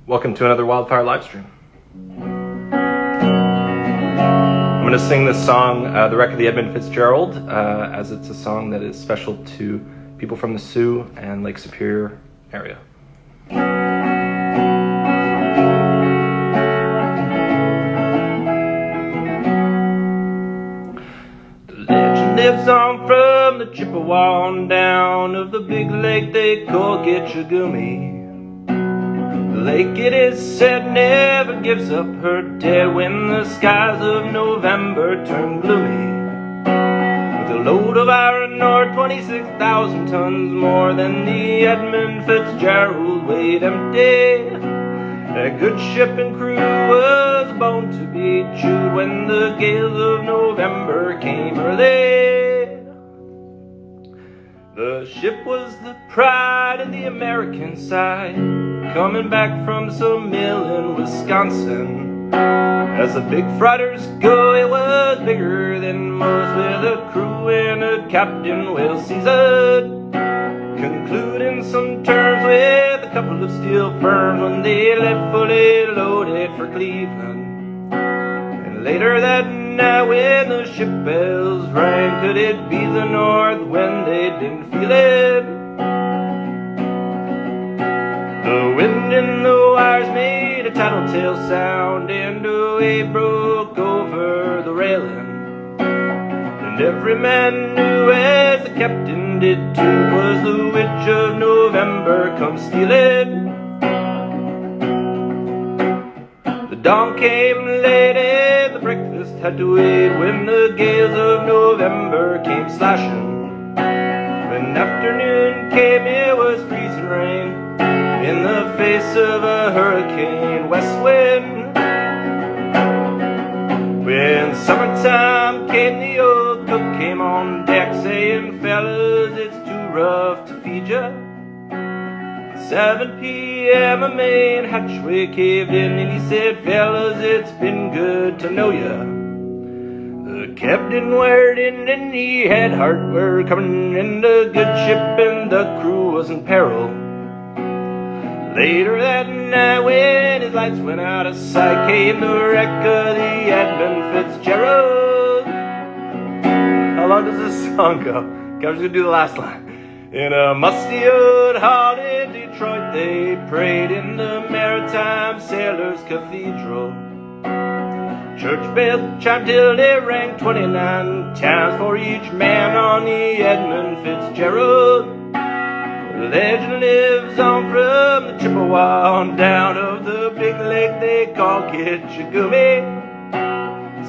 Welcome to another Wildfire live stream. I'm going to sing this song, The Wreck of the Edmund Fitzgerald, as it's a song that is special to people from the Sioux and Lake Superior area. The legend lives on from the Chippewa on down of the big lake they call Gitchagumi. The lake, it is said, never gives up her dead when the skies of November turn gloomy. With a load of iron ore, 26,000 tons more than the Edmund Fitzgerald weighed empty. That good ship and crew was a bone to be chewed when the gales of November came early. The ship was the pride of the American side, coming back from some mill in Wisconsin. As the big freighters go, it was bigger than most, with a crew and a captain well seasoned, concluding some terms with a couple of steel firms when they left fully loaded for Cleveland. And later that night when the ship bells rang, could it be the North when they didn't feel it? The wind in the wires made a tattletale sound, and a wave broke over the railing. And every man knew, as the captain did too, 'twas the witch of November come stealing. The dawn came late and the breakfast had to wait when the gales of November came slashing. When afternoon came, it was freezing rain in the face of a hurricane west wind. When summertime came, the old cook came on deck saying, "Fellas, it's too rough to feed ya." At 7 p.m. a main hatchway caved in, and he said, "Fellas, it's been good to know ya." The captain wired in and he had hardware coming, and a good ship and the crew was in peril. Later that night when his lights went out of sight, came the wreck of the Edmund Fitzgerald. How long does this song go? Okay, I'm just gonna do the last line. In a musty old hall in Detroit, they prayed in the Maritime Sailors Cathedral. Church bell chimed till they rang 29 times for each man on the Edmund Fitzgerald. The legend lives on from the Chippewa on down of the big lake they call Gitchagumi.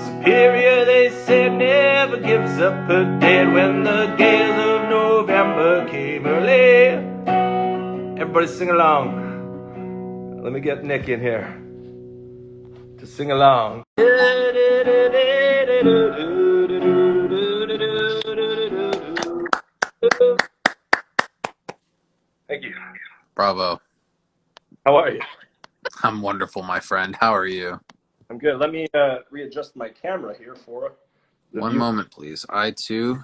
Superior, they said, never gives up her dead when the gales of November came early. Everybody sing along. Let me get Nikki in here to sing along. Thank you. Bravo. How are you? I'm wonderful, my friend. How are you? I'm good. Let me readjust my camera here for One moment, please. I, too,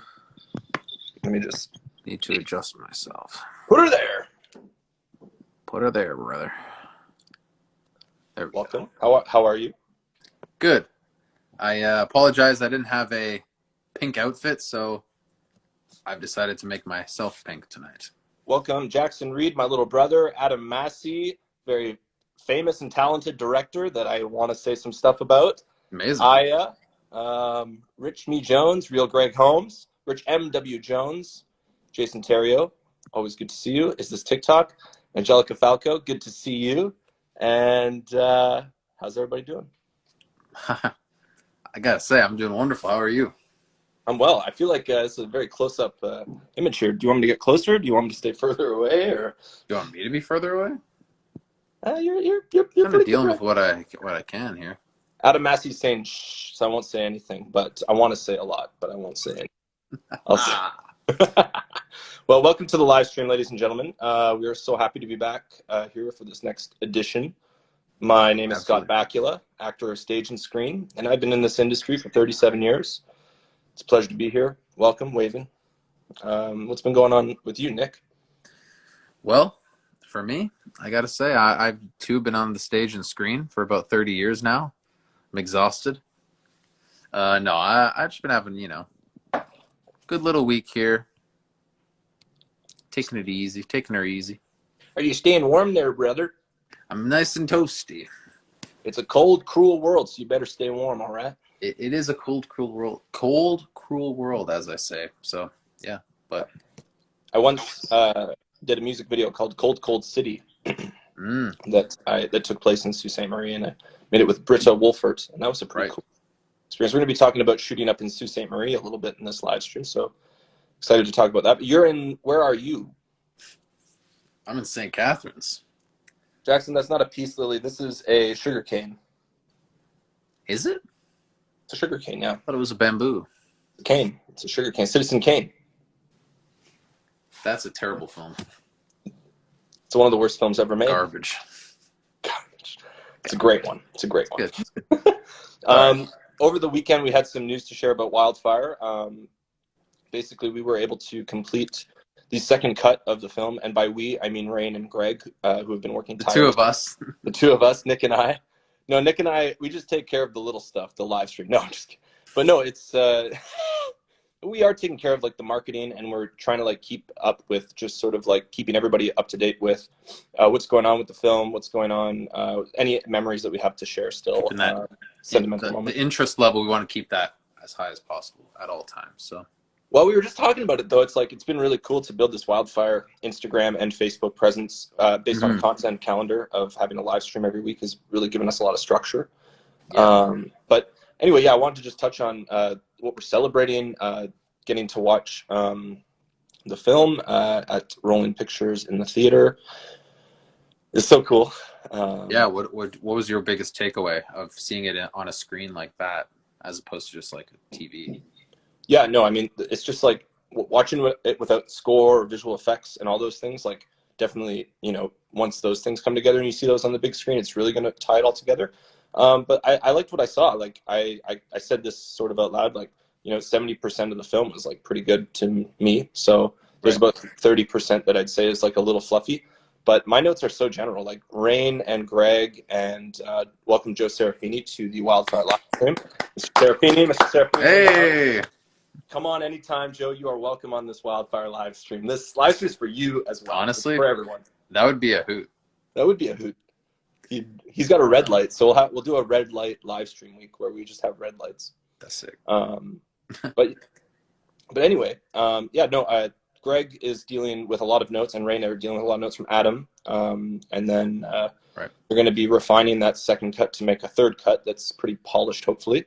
Let me just need to adjust myself. put her there. Put her there, brother. There we Welcome. go. How are you? Good. I apologize. I didn't have a pink outfit, so I've decided to make myself pink tonight. Welcome, Jackson Reed, my little brother, Adam Massey, very famous and talented director that I want to say some stuff about. Amazing. Aya, Rich Me Jones, Real Greg Holmes, Rich M.W. Jones, Jason Terrio, always good to see you. Is this TikTok? Angelica Falco, good to see you. And how's everybody doing? I gotta say, I'm doing wonderful. How are you? I'm well. I feel like it's a very close-up image here. Do you want me to get closer? Do you want me to stay further away, or Do you want me to be further away? You're I'm pretty dealing good, with what I can here. Adam Massey's saying shh, so I won't say anything, but I want to say a lot, but I won't say anything. I'll say. Well, welcome to the live stream, ladies and gentlemen. We are so happy to be back here for this next edition. My name is Scott Bakula, actor of stage and screen, and I've been in this industry for 37 years. It's a pleasure to be here. Welcome, waving. What's been going on with you, Nick? Well, For me, I gotta say, I've too been on the stage and screen for about 30 years now. I'm exhausted. No, I've just been having, good little week here. Taking her easy. Are you staying warm there, brother? I'm nice and toasty. It's a cold, cruel world, so you better stay warm, all right? It is a cold, cruel world. Cold, cruel world, as I say. So, yeah, but... I once did a music video called Cold, Cold City that took place in Sault Ste. Marie, and I made it with Britta Wolfert, and that was a pretty cool experience. We're going to be talking about shooting up in Sault Ste. Marie a little bit in this live stream, so excited to talk about that. But where are you? I'm in St. Catharines. Jackson, that's not a peace lily. This is a sugar cane. Is it? It's a sugar cane, yeah. I thought it was a bamboo. Cane. It's a sugar cane. Citizen Kane. That's a terrible film. It's one of the worst films ever made. Garbage. It's a great one. It's a great one. Good. Over the weekend, we had some news to share about Wildfire. Basically, we were able to complete the second cut of the film, and by we, I mean Rain and Greg, who have been working tirelessly. The two of us. The two of us, Nick and I. No, Nick and I, we just take care of the little stuff, the live stream. No, I'm just kidding. But no, it's... we are taking care of like the marketing, and we're trying to like keep up with just sort of like keeping everybody up to date with what's going on with the film, what's going on, any memories that we have to share still. Sentimental moments. The interest level, we want to keep that as high as possible at all times. So, well, we were just talking about it though. It's like it's been really cool to build this Wildfire Instagram and Facebook presence based on a content calendar of having a live stream every week has really given us a lot of structure. Yeah. But anyway, yeah, I wanted to just touch on what we're celebrating, getting to watch the film at Rolling Pictures in the theater. It's so cool. Yeah, what was your biggest takeaway of seeing it on a screen like that as opposed to just like a TV? Yeah, no, I mean, it's just like watching it without score or visual effects and all those things, like definitely, once those things come together and you see those on the big screen, it's really going to tie it all together. But I liked what I saw. Like I said this sort of out loud, like, 70% of the film was like pretty good to me. So there's about 30% that I'd say is like a little fluffy, but my notes are so general, like Rain and Greg and welcome Joe Serafini to the Wildfire live stream. Mr. Serafini. Hey, come on anytime, Joe. You are welcome on this Wildfire live stream. This live stream is for you as well. Honestly, it's for everyone. That would be a hoot. That would be a hoot. He's got a red light, so we'll do a red light live stream week where we just have red lights. That's sick. But anyway, Greg is dealing with a lot of notes, and Rain are dealing with a lot of notes from Adam, and then we're going to be refining that second cut to make a third cut that's pretty polished, hopefully.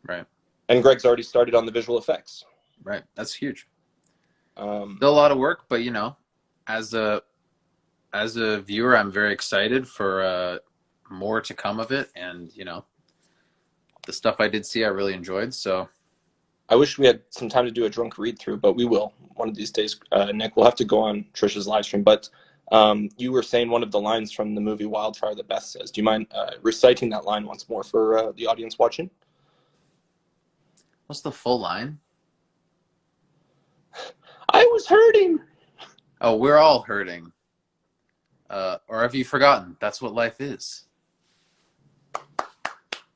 Right. And Greg's already started on the visual effects. Right. That's huge. Still a lot of work, but as a viewer, I'm very excited for more to come of it, and the stuff I did see, I really enjoyed. So, I wish we had some time to do a drunk read-through, but we will one of these days. Nick, we'll have to go on Tricia's live stream. But you were saying one of the lines from the movie Wildfire that Beth says. Do you mind reciting that line once more for the audience watching? What's the full line? I was hurting. Oh, we're all hurting. Or have you forgotten? That's what life is.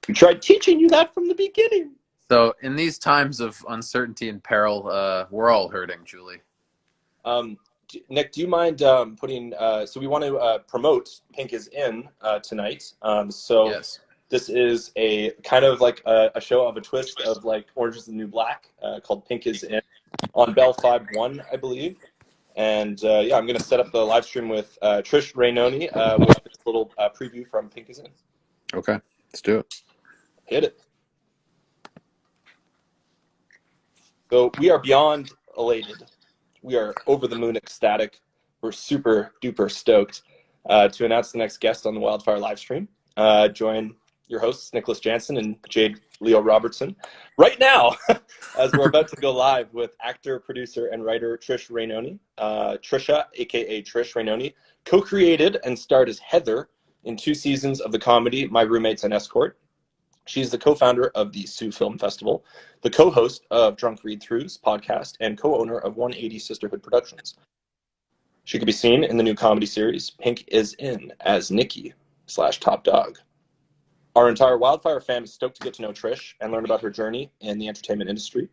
We tried teaching you that from the beginning. So in these times of uncertainty and peril, we're all hurting, Julie. Nick, do you mind putting, so we want to promote Pink is In tonight. Yes. This is a kind of like a show of a twist of like Orange is the New Black called Pink is In on Bell 5-1, I believe. And I'm going to set up the live stream with Trish Rainone with this little preview from Pink is In. Okay, let's do it. Hit it. So we are beyond elated. We are over the moon ecstatic. We're super duper stoked to announce the next guest on the Wildfire live stream. Join your hosts, Nicholas Jansen and Jade Leo Robertson, right now, as we're about to go live with actor, producer, and writer Trish Rainone. Tricia, a.k.a. Trish Rainone, co-created and starred as Heather in 2 seasons of the comedy My Roommate's an Escort. She's the co-founder of the Sioux Film Festival, the co-host of Drunk Read-Throughs podcast, and co-owner of 180 Sisterhood Productions. She could be seen in the new comedy series Pink is In as Nikki / Top Dog. Our entire Wildfire fam is stoked to get to know Trish and learn about her journey in the entertainment industry,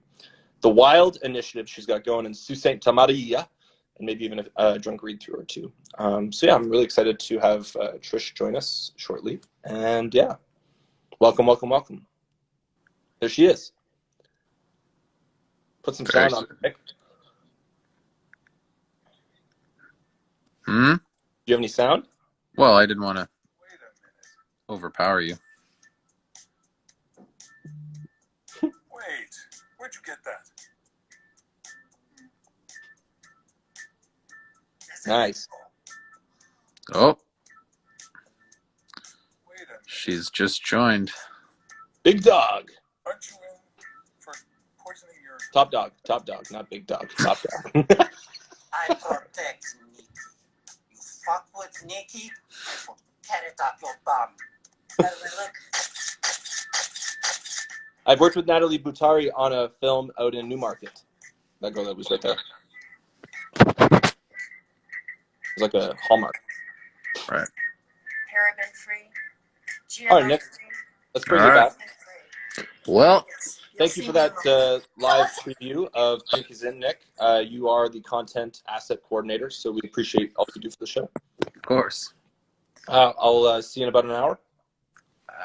the wild initiative she's got going in Sault Ste. Maria, and maybe even a drunk read-through or two. So yeah, I'm really excited to have Trish join us shortly. And yeah, welcome, welcome, welcome. There she is. Put some sound on it. Hmm? Do you have any sound? Well, I didn't want to overpower you. Wait, where'd you get that? Nice. Oh, Wait a minute. she's just joined. Big Dog. Aren't you in for poisoning your... Top Dog, not Big Dog. Top Dog. I protect Nikki. You fuck with Nikki, I will tear it up your bum. Look. I've worked with Natalie Butari on a film out in Newmarket. That girl that was right there. It was like a Hallmark. Right. Paraben free. All right, Nick. Let's bring you back. Well, Thank you for that live preview of Pink is In, Nick. You are the content asset coordinator, so we appreciate all you do for the show. of course. I'll see you in about an hour.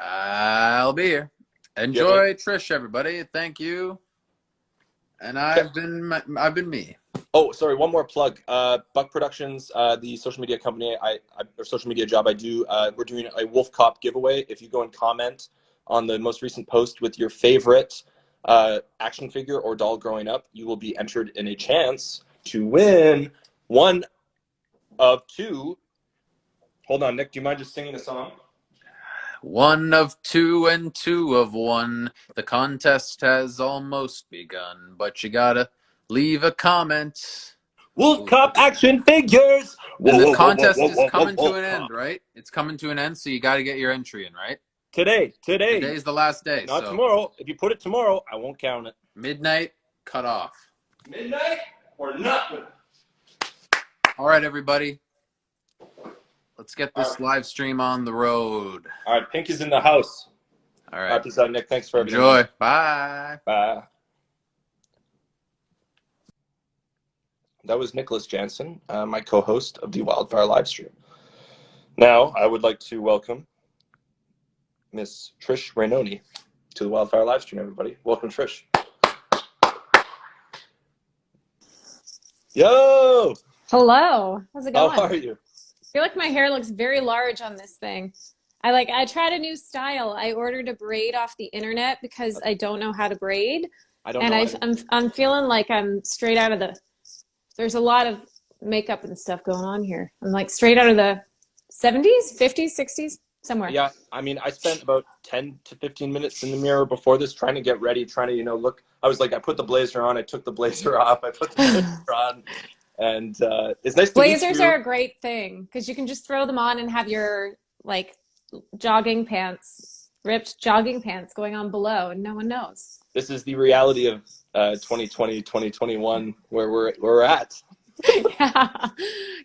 I'll be here. Enjoy Trish, everybody. Thank you. And I've been me. Oh, sorry. One more plug. Buck Productions, the social media company, or social media job I do. We're doing a Wolf Cop giveaway. If you go and comment on the most recent post with your favorite action figure or doll growing up, you will be entered in a chance to win one of two. Hold on, Nick. Do you mind just singing a song? One of two and two of one. The contest has almost begun, but you gotta leave a comment. Wolf Cop action figures. And the contest is coming to an end, right? It's coming to an end, so you gotta get your entry in, right? Today. Today's the last day. Not so tomorrow. If you put it tomorrow, I won't count it. midnight, cut off. Midnight or nothing. All right, everybody. Let's get this live stream on the road. All right, Pink is in the house. All right. Peace out, Nick. Thanks for everything. Enjoy. Bye. Bye. That was Nicholas Jansen, my co-host of the Wildfire live stream. Now, I would like to welcome Miss Trish Rainone to the Wildfire live stream, everybody. Welcome, Trish. Yo! Hello. How's it going? How are you? I feel like my hair looks very large on this thing. I tried a new style. I ordered a braid off the internet because I don't know how to braid. I don't know. I'm feeling like I'm straight out of there's a lot of makeup and stuff going on here. I'm like straight out of the 70s, 50s, 60s, somewhere. Yeah, I mean, I spent about 10 to 15 minutes in the mirror before this trying to get ready, trying to, look. I was like, I put the blazer on, I took the blazer off, I put the blazer on. And it's nice to meet you. Blazers are a great thing because you can just throw them on and have your like jogging pants, ripped jogging pants going on below, and no one knows. This is the reality of 2020, 2021, where we're at. Yeah.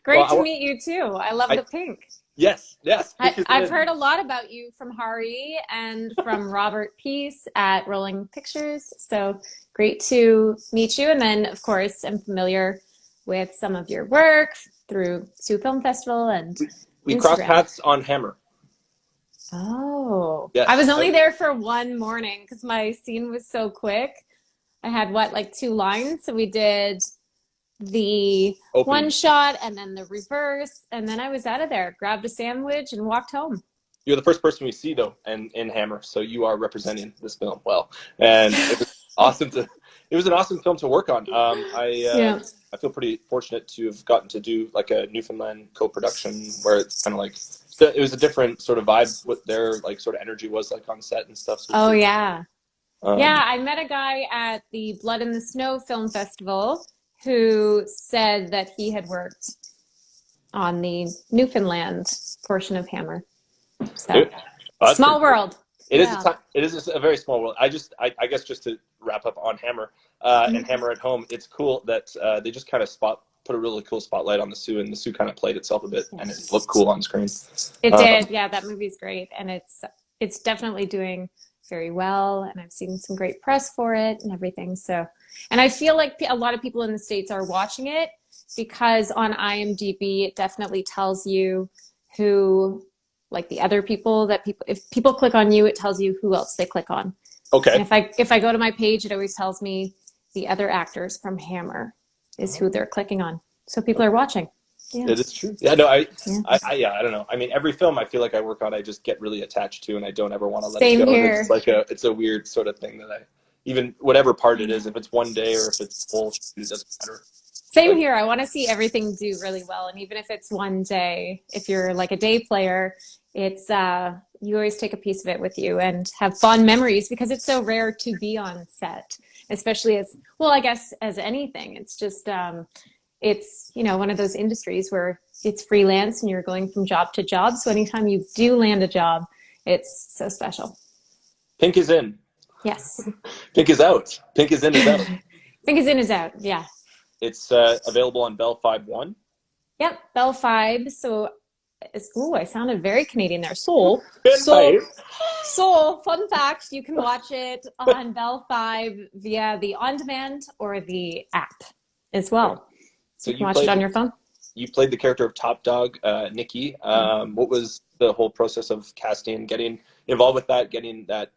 Great to meet you too. I love the pink. Yes. I've heard a lot about you from Hari and from Robert Peace at Rolling Pictures. So great to meet you. And then, of course, I'm familiar with some of your work through Sioux Film Festival and we Instagram. crossed paths on Hammer. Oh, yes. I was only there for one morning because my scene was so quick. I had like 2 lines. So we did the one shot and then the reverse. And then I was out of there, grabbed a sandwich and walked home. You're the first person we see though in Hammer. So you are representing this film well. And it was awesome it was an awesome film to work on. I feel pretty fortunate to have gotten to do like a Newfoundland co-production where it's kind of like it was a different sort of vibe. What their like sort of energy was like on set and stuff. So yeah, I met a guy at the Blood in the Snow Film Festival who said that he had worked on the Newfoundland portion of Hammer. So small world. It is a very small world. I guess just to wrap up on Hammer and Hammer at Home, it's cool that they just kind of spot put a really cool spotlight on the Sioux, and the Sioux kind of played itself a bit, and it looked cool on screen. It did. Yeah, that movie's great, and it's definitely doing very well, and I've seen some great press for it and everything. So, and I feel like a lot of people in the States are watching it because on IMDb it definitely tells you who, like the other people that if people click on you, it tells you who else they click on. Okay. And if I go to my page, it always tells me the other actors from Hammer is who they're clicking on. So people are watching. Yeah. It is true. Yeah, no, I don't know. I mean, every film I feel like I work on, I just get really attached to, and I don't ever want to let it go. Here. It's like it's a weird sort of thing that even whatever part it is, if it's one day or if it's full, it doesn't matter. Same here. I want to see everything do really well. And even if it's one day, if you're like a day player, it's you always take a piece of it with you and have fond memories because it's so rare to be on set, especially as, well, I guess as anything. It's just, it's, one of those industries where it's freelance and you're going from job to job. So anytime you do land a job, it's so special. Pink is in. Yes. Pink is out. Pink is in is out. Pink is in is out. Yeah. It's available on Bell 5-1. Yep, Bell 5. So, I sounded very Canadian there. Soul. Fun fact, you can watch it on Bell 5 via the on-demand or the app as well. So you can watch it on your phone. You played the character of Top Dog, Nikki. What was the whole process of casting, getting involved with that, getting that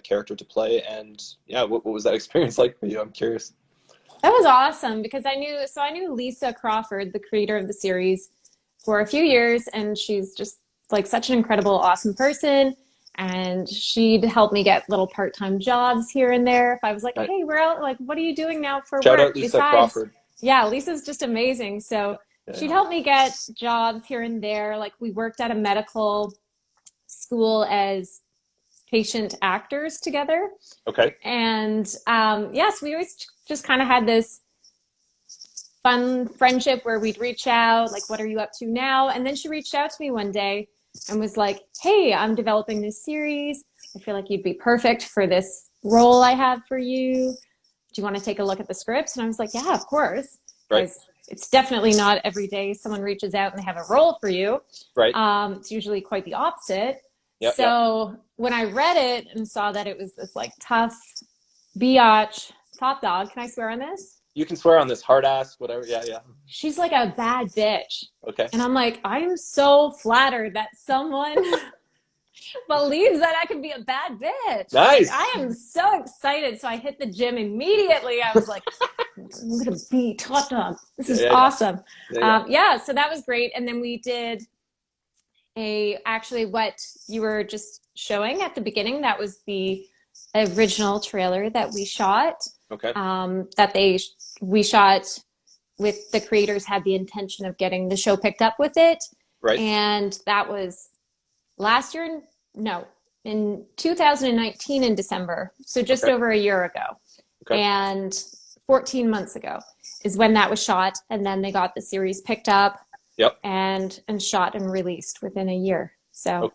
character to play, and what was that experience like for you? I'm curious. That was awesome because I knew Lisa Crawford, the creator of the series, for a few years, and she's just like such an incredible, awesome person. And she'd help me get little part-time jobs here and there. If I was like, hey, we're out, like, what are you doing now for Shout work? out Lisa Crawford. Yeah, Lisa's just amazing. So she'd help me get jobs here and there. Like we worked at a medical school as patient actors together. Okay. And yes, we always just kind of had this fun friendship where we'd reach out, like, what are you up to now? And then she reached out to me one day and was like, hey, I'm developing this series. I feel like you'd be perfect for this role I have for you. Do you want to take a look at the scripts? And I was like, yeah, of course. Right. It's definitely not every day someone reaches out and they have a role for you. Right. It's usually quite the opposite. Yep, so when I read it and saw that it was this like tough biatch top dog, can I swear on this? You can swear on this, hard ass, whatever. Yeah. She's like a bad bitch. Okay. And I'm like, I am so flattered that someone believes that I can be a bad bitch. Nice. Like, I am so excited. So I hit the gym immediately. I was like, I'm going to be top dog. This is awesome. Yeah. So that was great. And then we did actually what you were just showing at the beginning. That was the original trailer that we shot. Okay. We shot with the creators had the intention of getting the show picked up with it. Right. And that was in 2019 in December. So just over a year ago. Okay. And 14 months ago is when that was shot. And then they got the series picked up. Yep. And shot and released within a year. So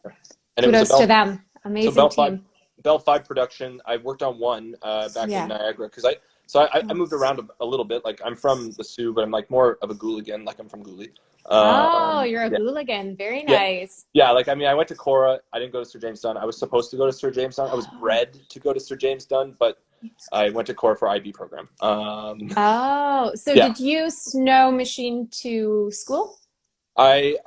and kudos to them. Amazing team. Bell 5 production. I worked on one back in Niagara because I moved around a little bit. Like I'm from the Sioux, but I'm like more of a Gooligan. Like I'm from Gooley. You're a Gooligan. Very nice. Yeah. Like I mean, I went to Cora. I didn't go to Sir James Dunn. I was supposed to go to Sir James Dunn. I was bred to go to Sir James Dunn, but I went to Cora for IB program. Did you snow machine to school? A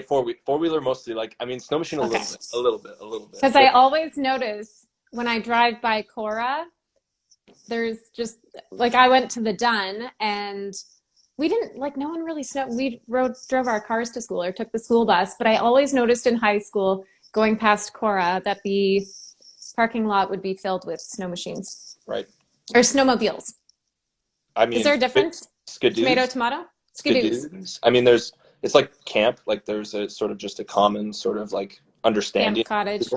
four-wheeler mostly. Like I mean, snow machine a little bit. Because I always notice when I drive by Cora, there's just like I went to the Dunn and we didn't like no one really snowed. We drove our cars to school or took the school bus, but I always noticed in high school going past Cora that the parking lot would be filled with snow machines. Right. Or snowmobiles. I mean, is there a difference? Skidoos. Tomato? Skidoos. I mean, it's like camp. Like there's a sort of just a common sort of like understanding. Camp cottage.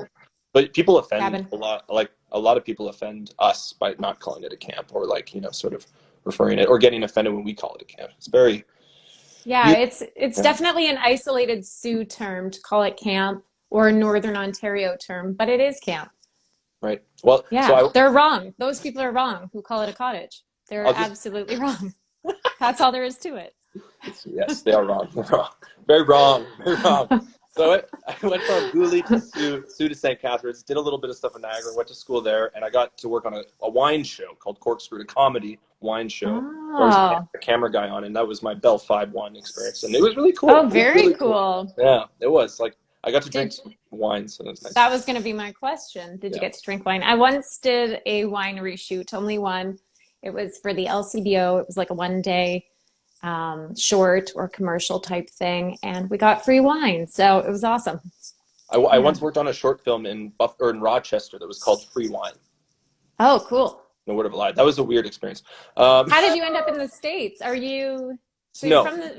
But people offend a lot. Like a lot of people offend us by not calling it a camp or like, sort of referring it or getting offended when we call it a camp. It's very. Yeah, it's definitely an isolated Sioux term to call it camp or a Northern Ontario term, but it is camp. Right. Well, yeah, they're wrong. Those people are wrong who call it a cottage. They're absolutely wrong. That's all there is to it. Yes, they are wrong. They're wrong. Very wrong. Very wrong. So I went from Gooley to Sault to St. Catharines, did a little bit of stuff in Niagara, went to school there, and I got to work on a wine show called Corkscrew, a comedy wine show. Where I was a camera guy on, and that was my Bell 5 wine experience, and it was really cool. Oh, very really cool. Yeah, it was. Like, I got to drink some wine, so that was nice. That was going to be my question. Did you get to drink wine? I once did a winery shoot, only one. It was for the LCBO. It was like a one-day short or commercial type thing, and we got free wine, so it was awesome. I once worked on a short film in Rochester that was called Free Wine. Oh, cool. No word of a lie. That was a weird experience. How did you end up in the States? Are you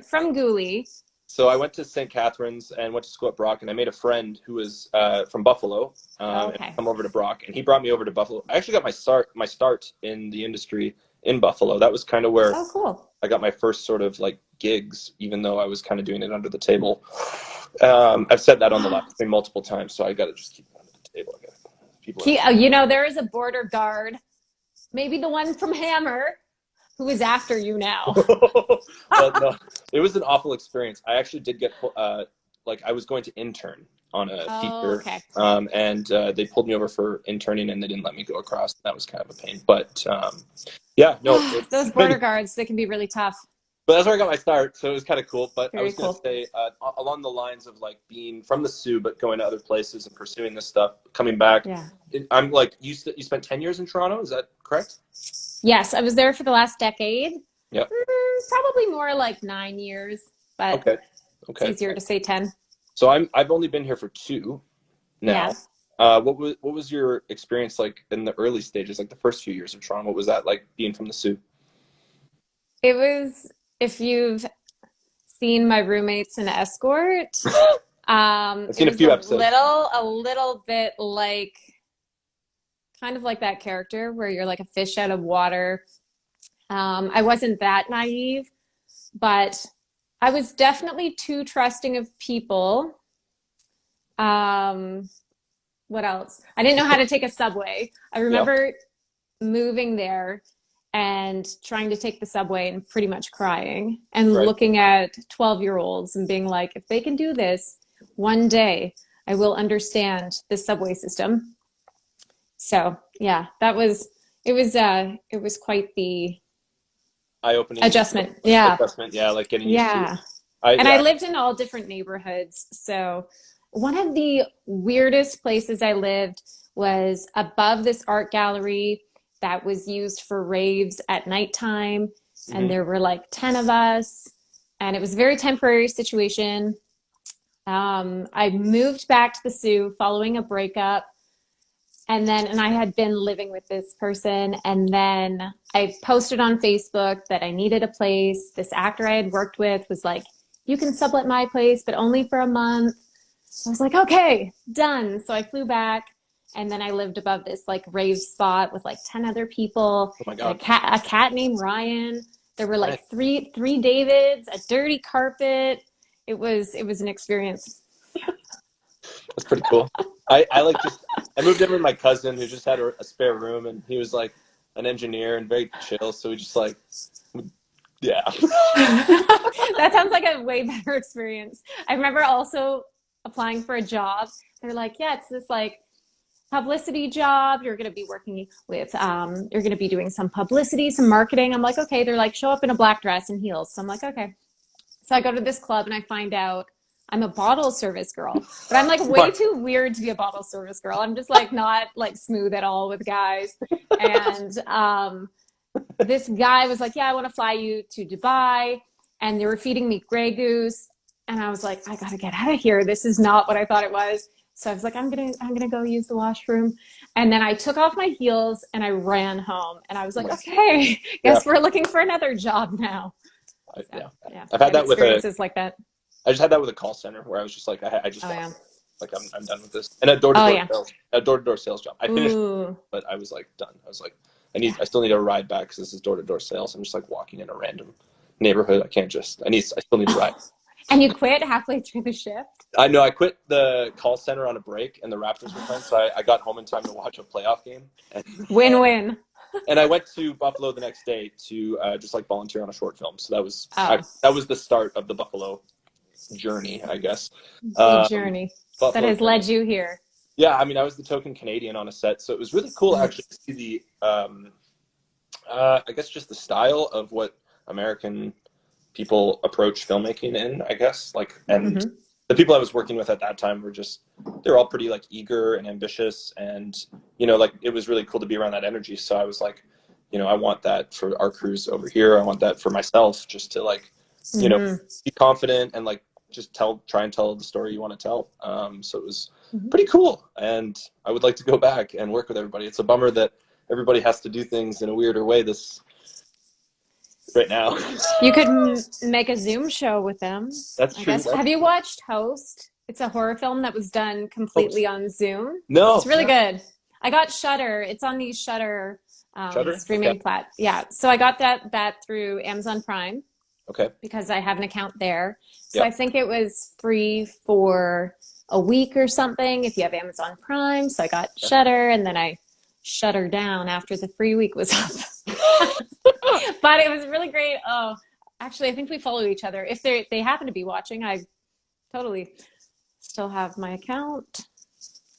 from Gooley? So I went to St. Catharines and went to school at Brock, and I made a friend who was from Buffalo, and come over to Brock, and he brought me over to Buffalo. I actually got my start in the industry in Buffalo. That was kind of where I got my first sort of like gigs, even though I was kind of doing it under the table. I've said that on the live stream multiple times, so I got to just keep it under the table. There is a border guard, maybe the one from Hammer, who is after you now. But no, it was an awful experience. I actually did get I was going to intern on a feature, and they pulled me over for interning, and they didn't let me go across. That was kind of a pain, but those border guards, they can be really tough. But that's where I got my start, so it was kind of cool. But I was going to say, along the lines of like being from the Sioux, but going to other places and pursuing this stuff, coming back. Yeah. I'm like, you spent 10 years in Toronto, is that correct? Yes, I was there for the last decade. Yep. Probably more like 9 years, but it's easier to say 10. So I've only been here for 2 now. Yeah. What was your experience like in the early stages, like the first few years of Toronto? What was that like being from the Sioux? It was, if you've seen my roommates in Escort, I've seen a few episodes. A little bit like, kind of like that character where you're like a fish out of water. I wasn't that naive, but I was definitely too trusting of people. What else? I didn't know how to take a subway. I remember moving there and trying to take the subway and pretty much crying and looking at 12-year-olds and being like, if they can do this, one day I will understand the subway system. So yeah, it was quite the eye-opening adjustment. Like getting used to it. I lived in all different neighborhoods. So one of the weirdest places I lived was above this art gallery that was used for raves at nighttime. Mm-hmm. And there were like 10 of us, and it was a very temporary situation. I moved back to the Sioux following a breakup. And I had been living with this person, and then I posted on Facebook that I needed a place. This actor I had worked with was like, you can sublet my place, but only for a month. I was like, okay, done. So I flew back, and then I lived above this like rave spot with like 10 other people. Oh my God. A cat named Ryan. There were like three Davids, a dirty carpet. It was an experience. That's pretty cool. I moved in with my cousin who just had a spare room, and he was like an engineer and very chill. So we just like, yeah. That sounds like a way better experience. I remember also applying for a job. They're like, yeah, it's this like publicity job. You're going to be working with, you're going to be doing some publicity, some marketing. I'm like, okay. They're like, show up in a black dress and heels. So I'm like, okay. So I go to this club and I find out I'm a bottle service girl, but I'm like way too weird to be a bottle service girl. I'm just like not like smooth at all with guys. And this guy was like, yeah, I want to fly you to Dubai. And they were feeding me Grey Goose. And I was like, I got to get out of here. This is not what I thought it was. So I was like, I'm going to go use the washroom. And then I took off my heels and I ran home. And I was like, okay, guess we're looking for another job now. I've had that with experiences like that. I just had that with a call center where I was just like, like I'm done with this. And a door-to-door sales job. I finished, but I was like done. I was like, I still need a ride back because this is door-to-door sales. I'm just like walking in a random neighborhood. I still need a ride. And you quit halfway through the shift? I know. I quit the call center on a break, and the Raptors were playing, so I got home in time to watch a playoff game. Win-win. And I went to Buffalo the next day to just like volunteer on a short film. So that was that was the start of the Buffalo journey, I guess. The journey that Buffalo has led you here. Yeah, I mean, I was the token Canadian on a set, so it was really cool actually to see the, I guess just the style of what American people approach filmmaking in, I guess. Like, and the people I was working with at that time were just, they're all pretty like eager and ambitious, and, you know, like it was really cool to be around that energy. So I was like, you know, I want that for our crews over here. I want that for myself, just to like, you know, be confident and like just try and tell the story you want to tell. So it was pretty cool, and I would like to go back and work with everybody. It's a bummer that everybody has to do things in a weirder way right now. You could make a Zoom show with them. That's true. Have you watched Host? It's a horror film that was done completely on Zoom. No, it's really good. I got Shudder. It's on the Shudder streaming plat. Yeah, so I got that through Amazon Prime. Okay. Because I have an account there. So I think it was free for a week or something if you have Amazon Prime. So I got Shudder, and then I shut her down after the free week was up. But it was really great. Oh, actually, I think we follow each other. If they happen to be watching, I totally still have my account.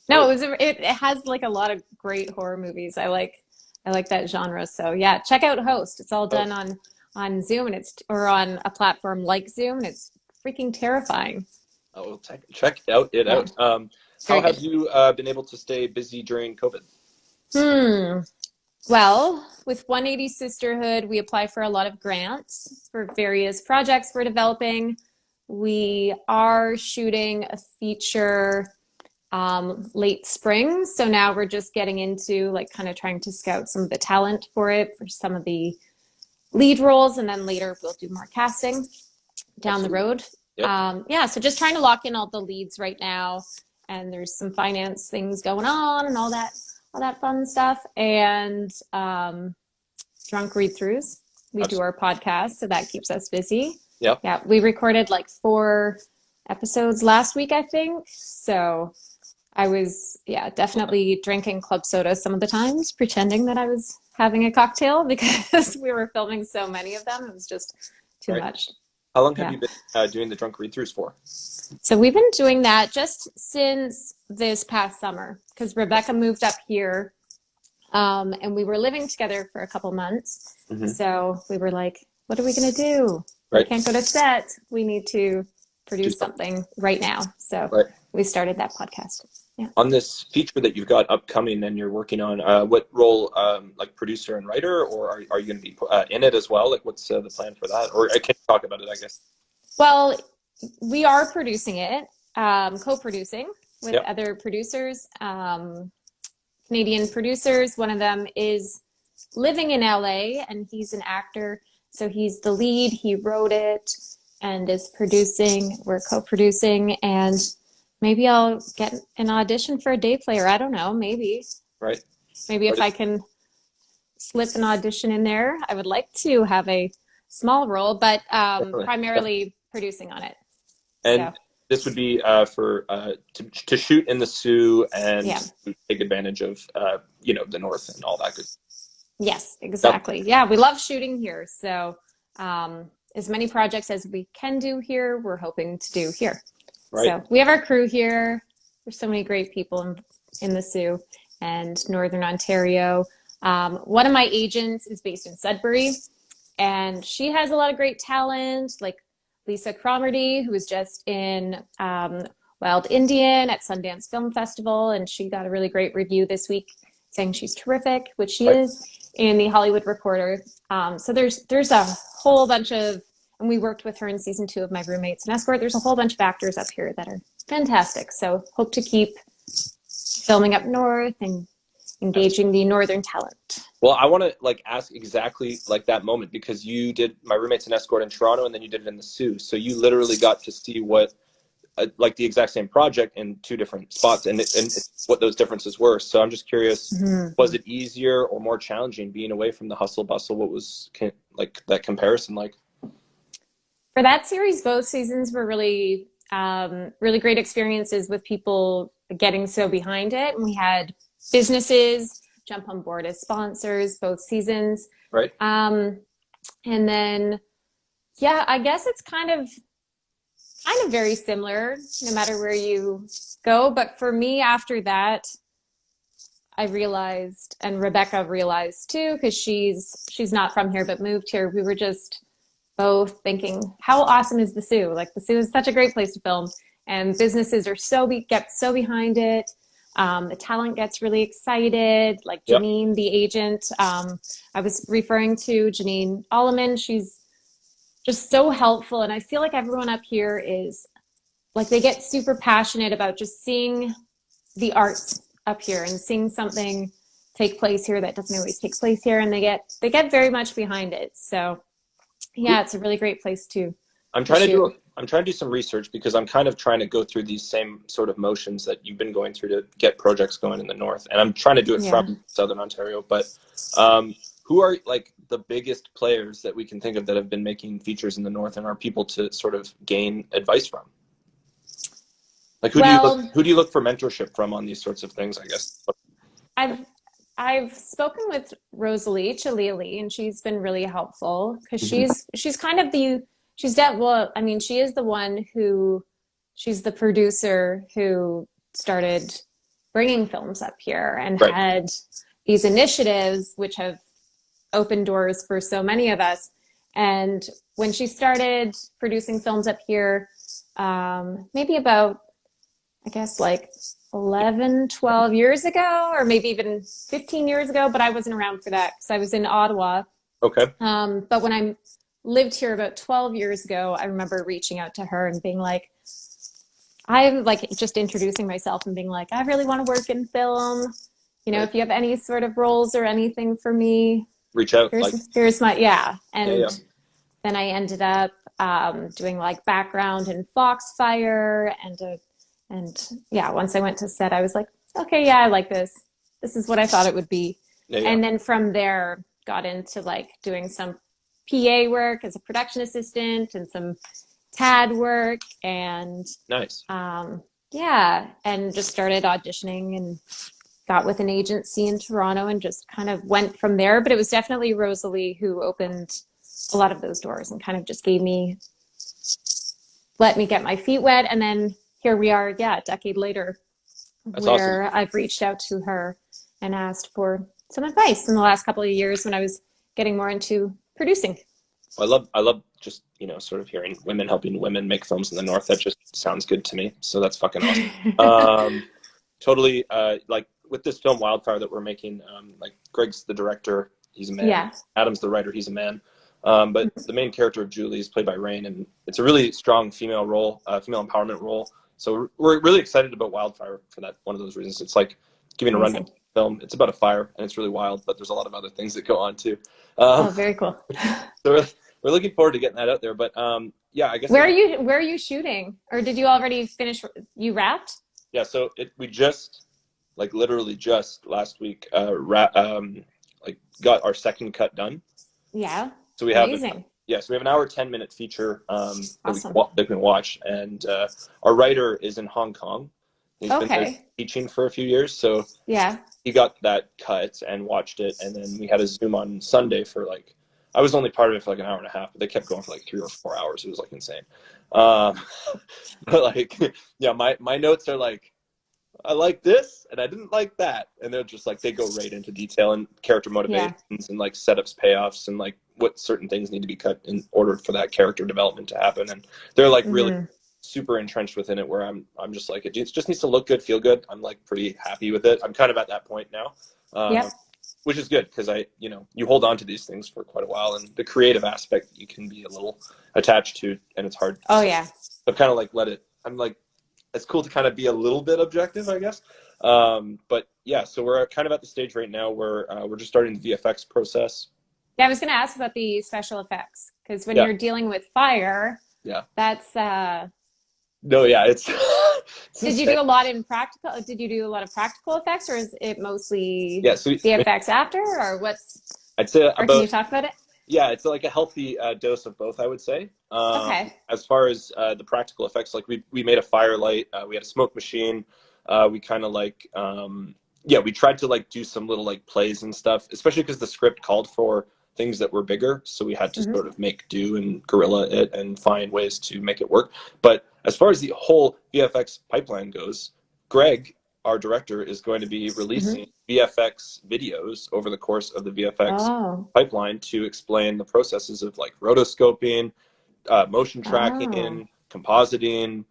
No, it has like a lot of great horror movies. I like that genre. So yeah, check out Host. It's all done on Zoom, and or on a platform like Zoom, and it's freaking terrifying. Oh, well, check it out. How have you been able to stay busy during COVID? Well, with 180 Sisterhood, we apply for a lot of grants for various projects we're developing. We are shooting a feature late spring, so now we're just getting into like kind of trying to scout some of the talent for it, for some of the lead roles, and then later we'll do more casting down the road. So just trying to lock in all the leads right now, and there's some finance things going on and all that fun stuff. And drunk read-throughs, we do our podcast, so that keeps us busy. We recorded like 4 episodes last week, I think, so I was definitely drinking club soda some of the times, pretending that I was having a cocktail because we were filming so many of them. It was just too much. How long have you been doing the drunk read-throughs for? So we've been doing that just since this past summer, because Rebecca moved up here, and we were living together for a couple months. So we were like, what are we going to do? We can't go to set. We need to produce something right now. So we started that podcast. On this feature that you've got upcoming and you're working on, what role, like producer and writer, or are you going to be in it as well? Like, what's the plan for that? Or I can't talk about it, I guess. Well, we are producing it, co-producing with other producers, Canadian producers. One of them is living in LA, and he's an actor. So he's the lead. He wrote it and is producing. We're co-producing, and maybe I'll get an audition for a day player. I don't know. Maybe. Maybe if I can slip an audition in there, I would like to have a small role, but primarily producing on it. And this would be for to shoot in the Sioux and to take advantage of the North and all that good. Yes, exactly. Yeah, we love shooting here. So as many projects as we can do here, we're hoping to do here. So we have our crew here. There's so many great people in the Sioux and Northern Ontario. One of my agents is based in Sudbury, and she has a lot of great talent, like Lisa Cromarty, who was just in Wild Indian at Sundance Film Festival, and she got a really great review this week saying she's terrific, which she is, in the Hollywood Reporter. So there's a whole bunch of, and we worked with her in season 2 of My Roommates and Escort. There's a whole bunch of actors up here that are fantastic. So hope to keep filming up north and engaging the northern talent. Well, I want to ask exactly like that moment, because you did My Roommates and Escort in Toronto, and then you did it in the Sioux. So you literally got to see what like the exact same project in 2 different spots, and what those differences were. So I'm just curious, was it easier or more challenging being away from the hustle bustle? What was that comparison like? For that series, both seasons were really, really great experiences with people getting so behind it. And we had businesses jump on board as sponsors both seasons. Right. And then, yeah, I guess it's kind of very similar no matter where you go. But for me, after that, I realized, and Rebecca realized too, because she's not from here but moved here. We were just both thinking, how awesome is the Soo? Like the Soo is such a great place to film, and businesses are get so behind it. The talent gets really excited. Like Janine, the agent, I was referring to Janine Alleman. She's just so helpful, and I feel like everyone up here is like they get super passionate about just seeing the arts up here and seeing something take place here that doesn't always take place here, and they get very much behind it. So yeah, it's a really great place to I'm trying to do some research because I'm kind of trying to go through these same sort of motions that you've been going through to get projects going in the north, and I'm trying to do it from Southern Ontario. But who are like the biggest players that we can think of that have been making features in the north and are people to sort of gain advice from? Like who do you look for mentorship from on these sorts of things, I guess? I've spoken with Rosalie Chalili, and she's been really helpful because she's kind of she is the one she's the producer who started bringing films up here and had these initiatives which have opened doors for so many of us. And when she started producing films up here, maybe about, I guess, like 11, 12 years ago, or maybe even 15 years ago, but I wasn't around for that because I was in Ottawa. Okay. But when I lived here about 12 years ago, I remember reaching out to her and being like, I'm like just introducing myself and being like, I really want to work in film. You know, if you have any sort of roles or anything for me, reach out. Here's my, and then I ended up doing like background in Foxfire and once I went to set, I was like, okay, I like this. This is what I thought it would be. And then from there, got into like doing some PA work as a production assistant and some TAD work and and just started auditioning and got with an agency in Toronto and just kind of went from there. But it was definitely Rosalie who opened a lot of those doors and kind of just let me get my feet wet. And then here we are, a decade later, where I've reached out to her and asked for some advice in the last couple of years when I was getting more into producing. I love just, sort of hearing women helping women make films in the north. That just sounds good to me. So that's fucking awesome. Totally. Like with this film Wildfire that we're making, like Greg's the director, he's a man. Yeah. Adam's the writer, he's a man. But the main character of Julie is played by Rain, and it's a really strong female role, female empowerment role. So we're really excited about Wildfire for that. One of those reasons. It's like giving a run to film. It's about a fire and it's really wild, but there's a lot of other things that go on too. Very cool. So we're looking forward to getting that out there. But I guess where are you shooting, or did you already finish? You wrapped? Yeah. So we just literally just last week got our second cut done. Yeah. So we have so we have an hour 10-minute feature that we can watch, and our writer is in Hong Kong. He's been there teaching for a few years, so he got that cut and watched it, and then we had a Zoom on Sunday for I was only part of it for an hour and a half, but they kept going for 3 or 4 hours. It was insane. But my notes are I like this and I didn't like that, and they're just they go right into detail and character motivations and setups, payoffs, and what certain things need to be cut in order for that character development to happen. And they're really super entrenched within it, where I'm just it just needs to look good, feel good. I'm pretty happy with it. I'm kind of at that point now, which is good because you hold on to these things for quite a while, and the creative aspect you can be a little attached to, and it's hard. So kind of let it. I'm it's cool to kind of be a little bit objective, I guess. But so we're kind of at the stage right now where we're just starting the VFX process. Yeah, I was going to ask about the special effects, because when you're dealing with fire, that's it's Did you do a lot in practical? Did you do a lot of practical effects, or is it mostly VFX after, or what's? I'd say can you talk about it? Yeah, it's a healthy dose of both, I would say. As far as the practical effects, we made a firelight, we had a smoke machine, we kind of yeah, we tried to like do some little like plays and stuff, especially because the script called for things that were bigger, so we had to sort of make do and guerrilla it and find ways to make it work. But as far as the whole VFX pipeline goes, Greg, our director, is going to be releasing VFX videos over the course of the VFX pipeline to explain the processes of like rotoscoping, motion tracking, compositing,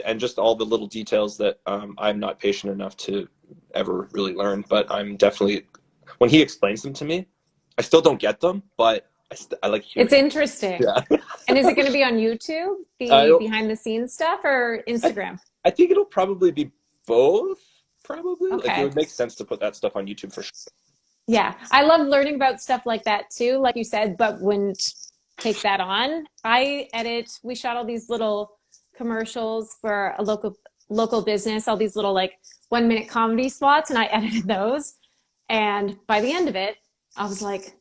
and just all the little details that I'm not patient enough to ever really learn. But I'm definitely, when he explains them to me, I still don't get them, but I like hearing. It's interesting. Yeah. And is it going to be on YouTube, the behind the scenes stuff, or Instagram? I think it'll probably be both, probably. Okay. Like, it would make sense to put that stuff on YouTube for sure. Yeah. I love learning about stuff like that too, like you said, but wouldn't take that on. We shot all these little commercials for a local business, all these little like 1-minute comedy spots, and I edited those. And by the end of it, I was like,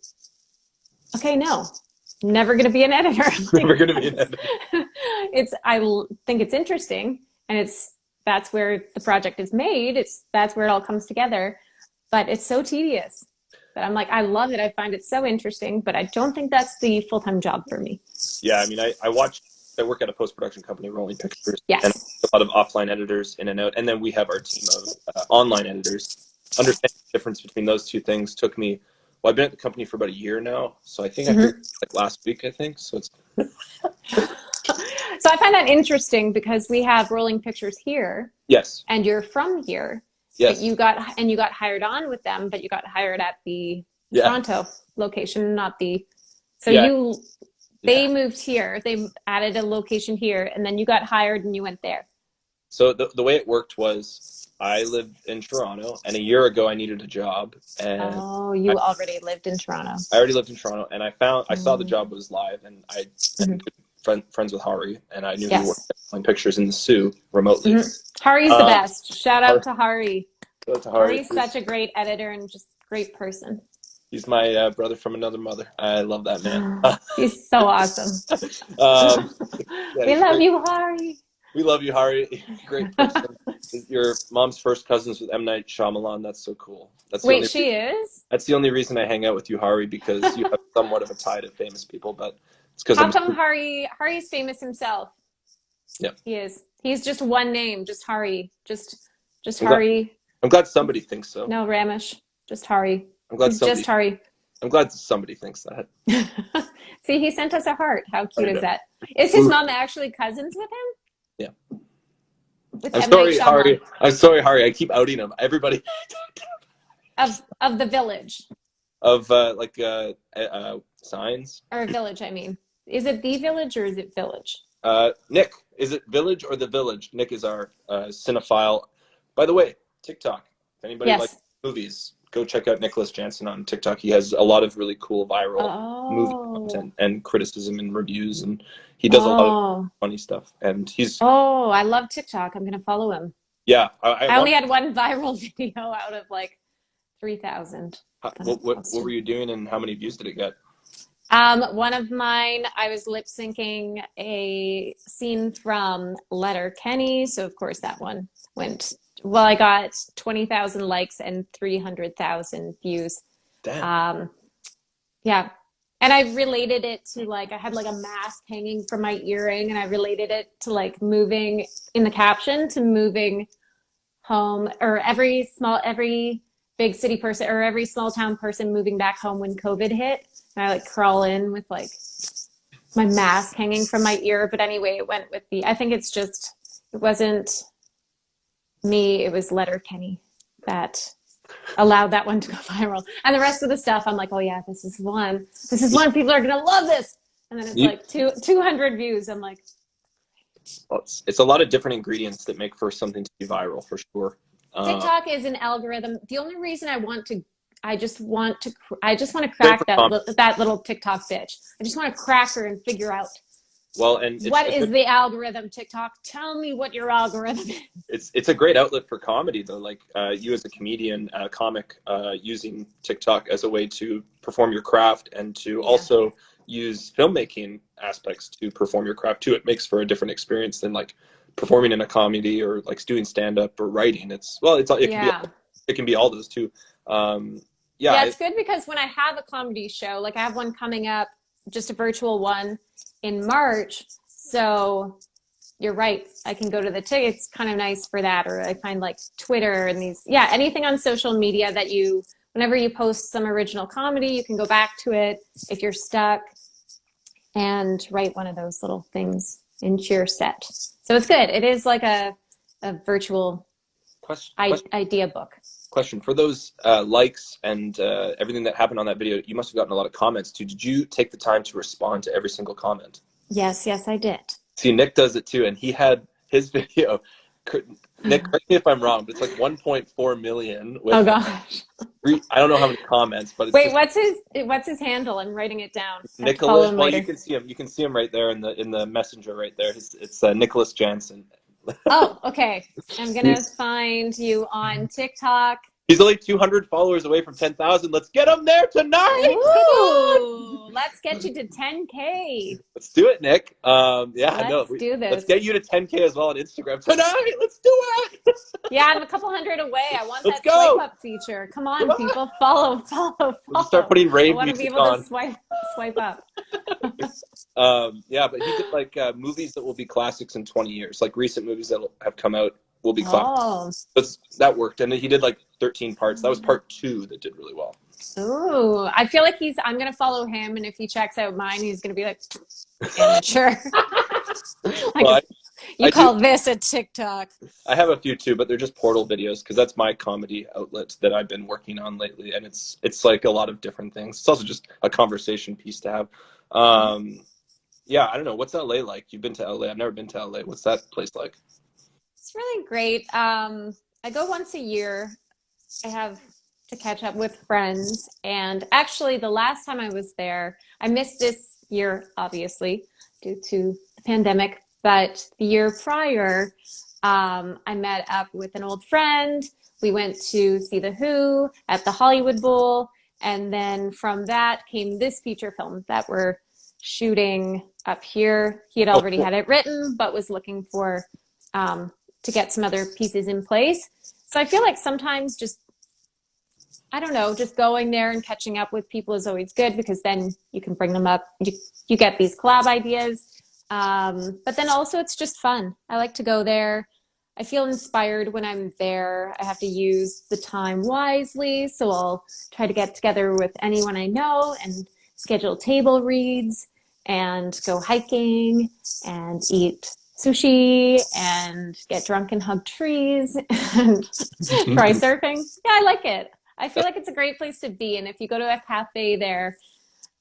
okay, no, never going to be an editor. Never going to be an editor. I think it's interesting, and that's where the project is made. That's where it all comes together, but it's so tedious that I'm like, I love it. I find it so interesting, but I don't think that's the full-time job for me. Yeah, I mean, I work at a post-production company, Rolling Pictures, yes, and a lot of offline editors in and out, and then we have our team of online editors. Understanding the difference between those two things took me, well, I've been at the company for about a year now, so I think I figured like last week, I think. So it's so I find that interesting because we have Rolling Pictures here. Yes. And you're from here. Yes. But you got hired on with them, but you got hired at the Toronto location, not the. So they moved here. They added a location here, and then you got hired and you went there. So the way it worked was, I lived in Toronto, and a year ago I needed a job. And you already lived in Toronto. I already lived in Toronto, and I saw the job was live, and I had good friends with Hari, and I knew he worked at Pictures in the Sioux remotely. Hari's the best. Shout out to Hari. Shout out to Hari. Hari's such a great editor and just great person. He's my brother from another mother. I love that man. He's so awesome. We love you, Hari. We love you, Hari. Great person. Your mom's first cousins with M. Night Shyamalan. That's so cool. She is? That's the only reason I hang out with you, Hari, because you have somewhat of a tie to famous people. But it's because how come Hari's famous himself? Yeah, he is. He's just one name, just Hari, just Hari. I'm glad somebody thinks so. No Ramesh, just Hari. I'm glad just Hari. I'm glad somebody thinks that. See, he sent us a heart. How cute is that? Is his mom actually cousins with him? Yeah. I'm sorry, Hari. I keep outing him. Everybody. Of the village. Of signs. Or village, I mean. Is it the village or is it village? Nick, is it village or the village? Nick is our cinephile. By the way, TikTok. If anybody likes movies, go check out Nicholas Jansen on TikTok. He has a lot of really cool viral movie content and criticism and reviews, and he does a lot of funny stuff. And he's I love TikTok. I'm gonna follow him. Yeah, I only had one viral video out of like 3,000. What were you doing, and how many views did it get? One of mine, I was lip syncing a scene from Letterkenny, so of course that one went. Well, I got 20,000 likes and 300,000 views. Damn. Yeah. And I related it to like, I had like a mask hanging from my earring, and I related it to like moving in the caption to moving home, or every big city person or every small town person moving back home when COVID hit. And I like crawl in with like my mask hanging from my ear. But anyway, it went with I think it wasn't me, it was Letterkenny that allowed that one to go viral. And the rest of the stuff, I'm like, oh yeah, this is one people are gonna love this. And then it's like 200 views. I'm like, well, it's a lot of different ingredients that make for something to be viral, for sure. TikTok is an algorithm. The only reason I just want to crack that little TikTok bitch. I just want to crack her and figure out. Well, and what is the algorithm, TikTok? Tell me what your algorithm is. It's a great outlet for comedy, though. Like you as a comedian, comic, using TikTok as a way to perform your craft, and to also use filmmaking aspects to perform your craft too. It makes for a different experience than like performing in a comedy or like doing stand up or writing. It it can be all those too. Yeah, it's good because when I have a comedy show, like I have one coming up, just a virtual one in March. So you're right. I can go to the ticket. It's kind of nice for that. Or I find like Twitter and anything on social media that whenever you post some original comedy, you can go back to it if you're stuck and write one of those little things into your set. So it's good. It is like a virtual idea book. Question for those likes and everything that happened on that video. You must have gotten a lot of comments too. Did you take the time to respond to every single comment? Yes, I did. See, Nick does it too, and he had his video. Nick, correct me if I'm wrong, but it's like 1.4 million. With, oh gosh! I don't know how many comments, but it's wait, what's his handle? I'm writing it down. Nicholas. Well, you can see him. You can see him right there in the messenger right there. It's Nicholas Jansen. Oh, okay. I'm gonna find you on TikTok. He's only 200 followers away from 10,000. Let's get him there tonight. Ooh, let's get you to 10K. Let's do it, Nick. Let's do this. Let's get you to 10K as well on Instagram tonight. Let's do it. Yeah, I'm a couple hundred away. I want that go. swipe up feature. Come on, people, follow. We'll start putting rave I want to be music able on. to swipe up. Yeah, but he did like movies that will be classics in 20 years, like recent movies that have come out will be classics. But that worked, and he did like 13 parts. That was part 2 that did really well. Ooh, I feel like I'm gonna follow him, and if he checks out mine, he's gonna be like, amateur. You call this a TikTok? I have a few too, but they're just portal videos because that's my comedy outlet that I've been working on lately, and it's like a lot of different things. It's also just a conversation piece to have. Yeah, I don't know. What's LA like? You've been to LA. I've never been to LA. What's that place like? It's really great. I go once a year. I have to catch up with friends. And actually, the last time I was there, I missed this year, obviously, due to the pandemic. But the year prior, I met up with an old friend. We went to see The Who at the Hollywood Bowl. And then from that came this feature film that we're shooting up here. He had already had it written, but was looking for to get some other pieces in place. So I feel like sometimes just going there and catching up with people is always good because then you can bring them up. You get these collab ideas. But then also it's just fun. I like to go there. I feel inspired when I'm there. I have to use the time wisely. So I'll try to get together with anyone I know and schedule table reads and go hiking and eat sushi and get drunk and hug trees and try surfing. Yeah, I like it. I feel like it's a great place to be. And if you go to a cafe there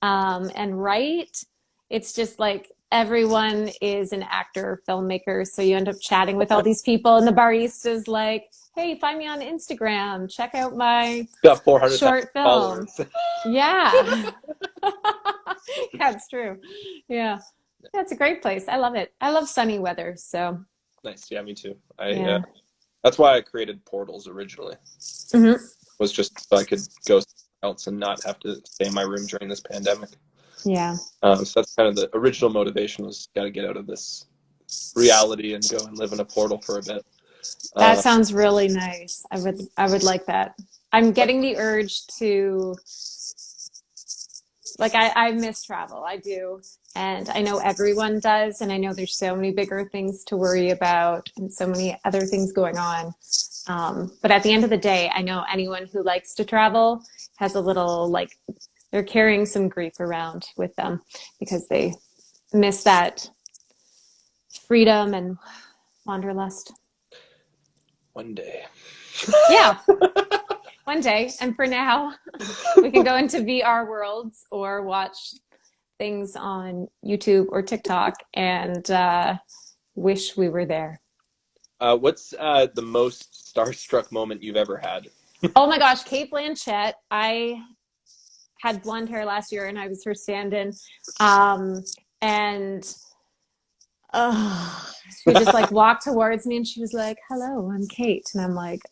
and write, it's just like everyone is an actor, filmmaker. So you end up chatting with all these people and the barista's like, hey, find me on Instagram. Check out my short film. Yeah. Yeah, it's true. Yeah. Yeah, it's a great place. I love it. I love sunny weather. So nice. Yeah, me too. That's why I created portals originally. Was just so I could go somewhere else and not have to stay in my room during this pandemic. Yeah. So that's kind of the original motivation, was got to get out of this reality and go and live in a portal for a bit. That sounds really nice. I would like that. I'm getting the urge to, like, I miss travel. I do. And I know everyone does. And I know there's so many bigger things to worry about and so many other things going on. But at the end of the day, I know anyone who likes to travel has a little, like, they're carrying some grief around with them because they miss that freedom and wanderlust. One day. Yeah. One day. And for now, we can go into VR worlds or watch things on YouTube or TikTok and wish we were there. What's the most starstruck moment you've ever had? Oh my gosh, Cate Blanchett. I had blonde hair last year and I was her stand-in. And she just like walked towards me and she was like, hello, I'm Cate. And I'm like,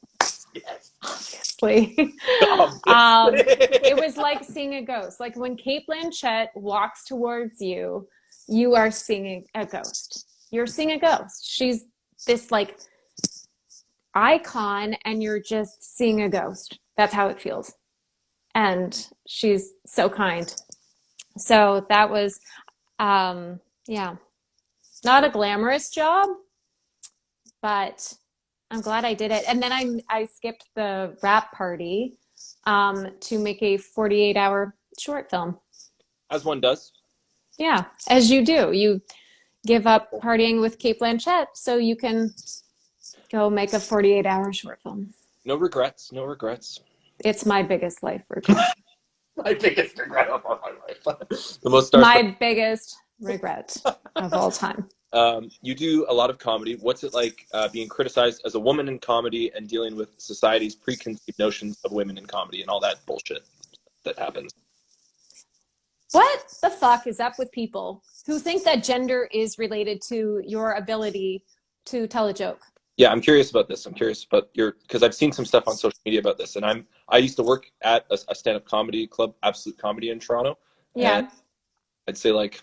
yes, obviously. It was like seeing a ghost. Like when Cate Blanchett walks towards you, you are seeing a ghost. You're seeing a ghost. She's this like icon and you're just seeing a ghost. That's how it feels. And she's so kind. So that was, yeah, not a glamorous job, but I'm glad I did it. And then I skipped the wrap party to make a 48-hour short film. As one does. Yeah, as you do. You give up partying with Kate Blanchett so you can go make a 48-hour short film. No regrets. No regrets. It's my biggest life regret. My biggest regret of all my life. The most My biggest regret of all time. You do a lot of comedy. What's it like being criticized as a woman in comedy and dealing with society's preconceived notions of women in comedy and all that bullshit that happens? What the fuck is up with people who think that gender is related to your ability to tell a joke? Yeah, I'm curious about this. I'm curious about because I've seen some stuff on social media about this, and I used to work at a stand-up comedy club, Absolute Comedy in Toronto. Yeah. And I'd say like,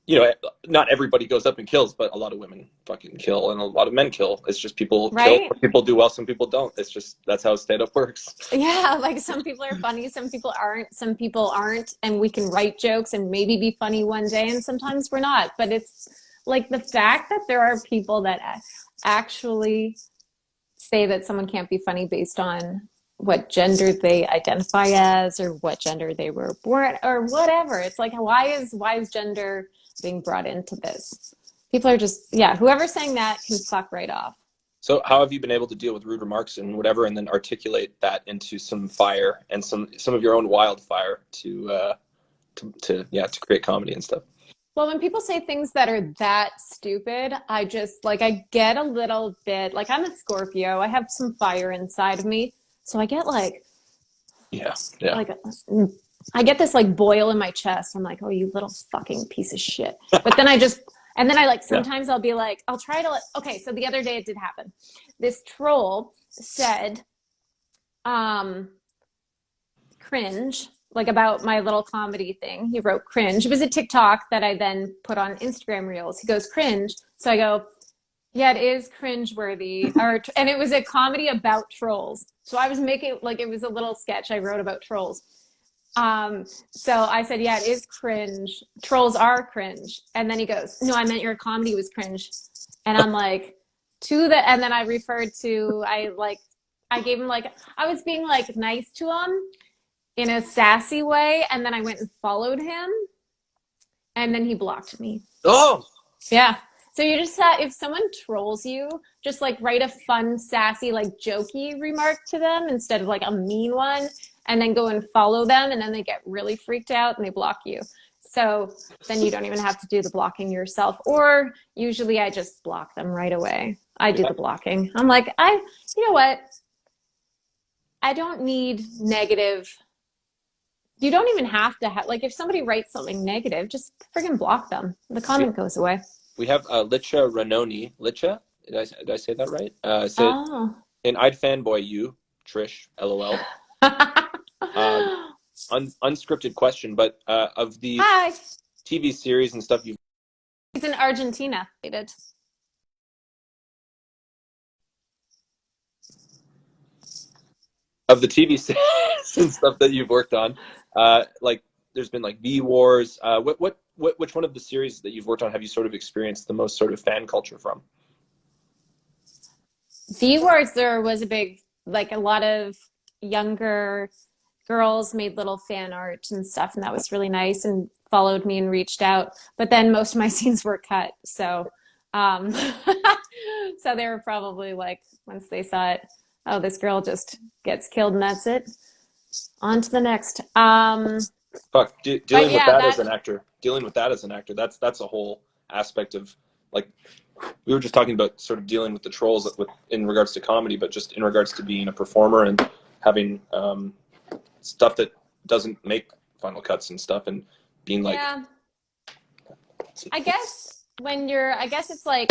you know, not everybody goes up and kills, but a lot of women fucking kill and a lot of men kill. It's just people Right? kill, people do well, some people don't. It's just, that's how stand-up works. Yeah, like some people are funny, some people aren't, and we can write jokes and maybe be funny one day, and sometimes we're not. But it's like the fact that there are people that actually say that someone can't be funny based on what gender they identify as or what gender they were born or whatever. It's like, why is gender being brought into this? People are just, yeah, whoever's saying that can fuck right off. So how have you been able to deal with rude remarks and whatever, and then articulate that into some fire and some of your own wildfire to create comedy and stuff? Well, when people say things that are that stupid, I just like, I get a little bit like, I'm a Scorpio. I have some fire inside of me. So I get like, like I get this like boil in my chest. I'm like, oh, you little fucking piece of shit. But then I like, sometimes I'll be like, I'll try to okay. So the other day it did happen. This troll said, cringe, like about my little comedy thing. He wrote cringe. It was a TikTok that I then put on Instagram Reels. He goes, cringe. So I go, yeah, it is cringe-worthy. And it was a comedy about trolls. So I was making, like, it was a little sketch I wrote about trolls. So I said, yeah, it is cringe. Trolls are cringe. And then he goes, no, I meant your comedy was cringe. And I'm like, and then I referred to, I gave him like, I was being like nice to him in a sassy way. And then I went and followed him. And then he blocked me. Oh! Yeah. So you just if someone trolls you, just like write a fun, sassy, like jokey remark to them instead of like a mean one, and then go and follow them, and then they get really freaked out and they block you. So then you don't even have to do the blocking yourself. Or usually I just block them right away. I do the blocking. I'm like, you know what? I don't need negative. You don't even have to have, like, if somebody writes something negative, just friggin' block them. The comment goes away. We have Tricia Rainone. Tricia? Did I say that right? And I'd fanboy you, Trish, LOL. Unscripted question, but of the TV series and stuff you've... He's in Argentina. Of the TV series and stuff that you've worked on, like there's been like V Wars. Which one of the series that you've worked on have you sort of experienced the most sort of fan culture from? V Wars, there was a big, like a lot of younger girls made little fan art and stuff, and that was really nice and followed me and reached out. But then most of my scenes were cut, so so they were probably like, once they saw it, oh, this girl just gets killed and that's it. On to the next. Fuck, dealing with that as an actor. Dealing with that as an actor, that's a whole aspect of, like, we were just talking about sort of dealing with the trolls in regards to comedy, but just in regards to being a performer and having stuff that doesn't make final cuts and stuff, and being like... Yeah. I guess it's like,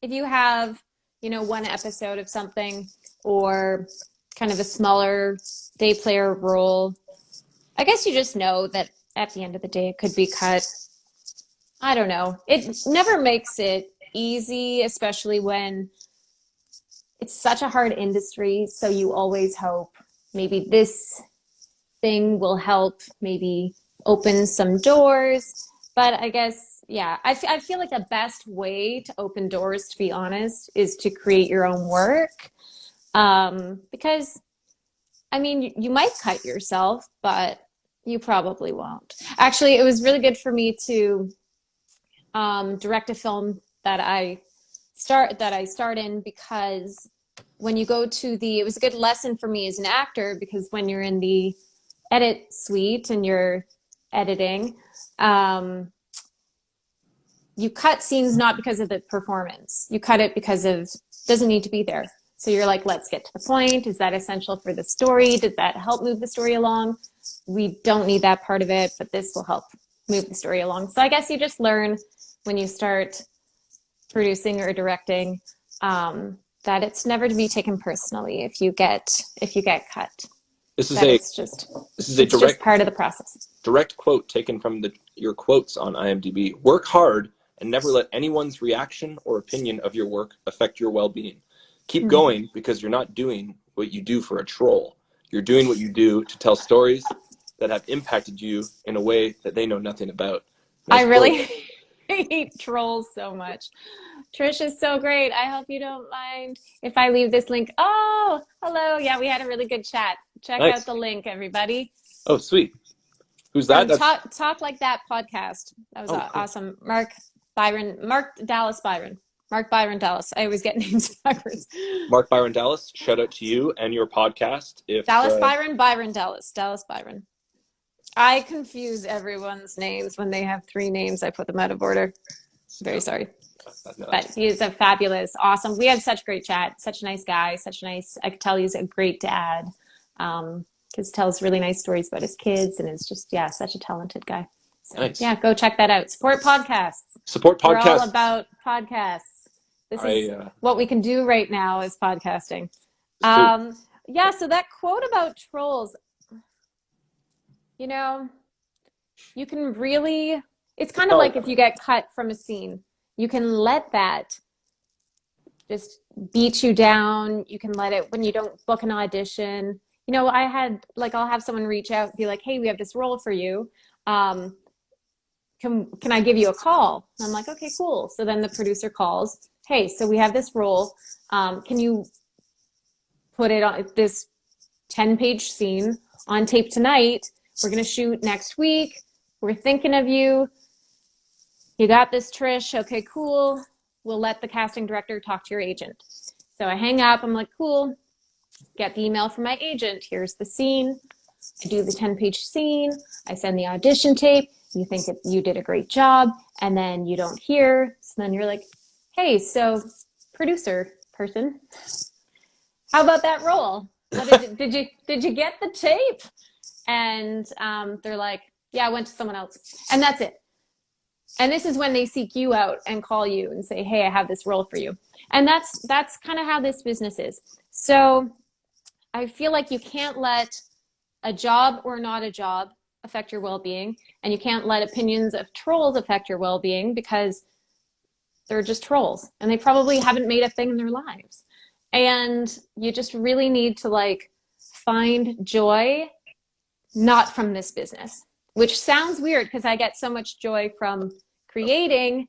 if you have, you know, one episode of something or kind of a smaller day player role, I guess you just know that at the end of the day it could be cut. I don't know. It never makes it easy, especially when it's such a hard industry. So you always hope maybe this thing will help maybe open some doors. But I guess, yeah, I feel like the best way to open doors, to be honest, is to create your own work. Because, I mean, you might cut yourself, but you probably won't. Actually, it was really good for me to direct a film that I start in, because when you go to it was a good lesson for me as an actor, because when you're in the edit suite and you're editing, you cut scenes not because of the performance. You cut it because doesn't need to be there. So you're like, let's get to the point. Is that essential for the story? Did that help move the story along? We don't need that part of it, but this will help move the story along. So I guess you just learn when you start producing or directing, that it's never to be taken personally if you get cut. This is It's just part of the process. Direct quote taken from your quotes on IMDb. Work hard and never let anyone's reaction or opinion of your work affect your well-being. Keep going, because you're not doing what you do for a troll. You're doing what you do to tell stories that have impacted you in a way that they know nothing about. Nice I really quote. hate trolls so much. Trish is so great. I hope you don't mind if I leave this link. Oh, hello. Yeah, we had a really good chat. Check Nice. out the link, everybody. Oh, sweet. Who's that? Talk Like That podcast. That was awesome. Mark Dallas Byron. Mark Byron Dallas. I always get names backwards. Mark Byron Dallas. Shout out to you and your podcast. Byron Dallas. Dallas Byron. I confuse everyone's names when they have 3 names. I put them out of order. Very sorry. But he is a fabulous, awesome. We had such great chat. Such a nice guy. I could tell he's a great dad. Because tells really nice stories about his kids, and is just, such a talented guy. So, nice. Yeah, go check that out. Support podcasts. Support podcasts. We're all about podcasts. This is what we can do right now is podcasting. So that quote about trolls, you can really, it's kind of like if you get cut from a scene, you can let that just beat you down. You can let it, when you don't book an audition, I'll have someone reach out and be like, hey, we have this role for you. Can I give you a call? And I'm like, okay, cool. So then the producer calls, hey, so we have this role. Can you put it on this 10-page scene on tape tonight? We're going to shoot next week. We're thinking of you. You got this, Trish. Okay, cool. We'll let the casting director talk to your agent. So I hang up. I'm like, cool. Get the email from my agent. Here's the scene. I do the 10-page scene. I send the audition tape. You think you did a great job, and then you don't hear. So then you're like, hey, so producer person, how about that role? Did you get the tape? And they're like, yeah, I went to someone else. And that's it. And this is when they seek you out and call you and say, hey, I have this role for you. And that's kind of how this business is. So I feel like you can't let a job or not a job affect your well-being, and you can't let opinions of trolls affect your well-being, because they're just trolls and they probably haven't made a thing in their lives. And you just really need to find joy, not from this business, which sounds weird because I get so much joy from creating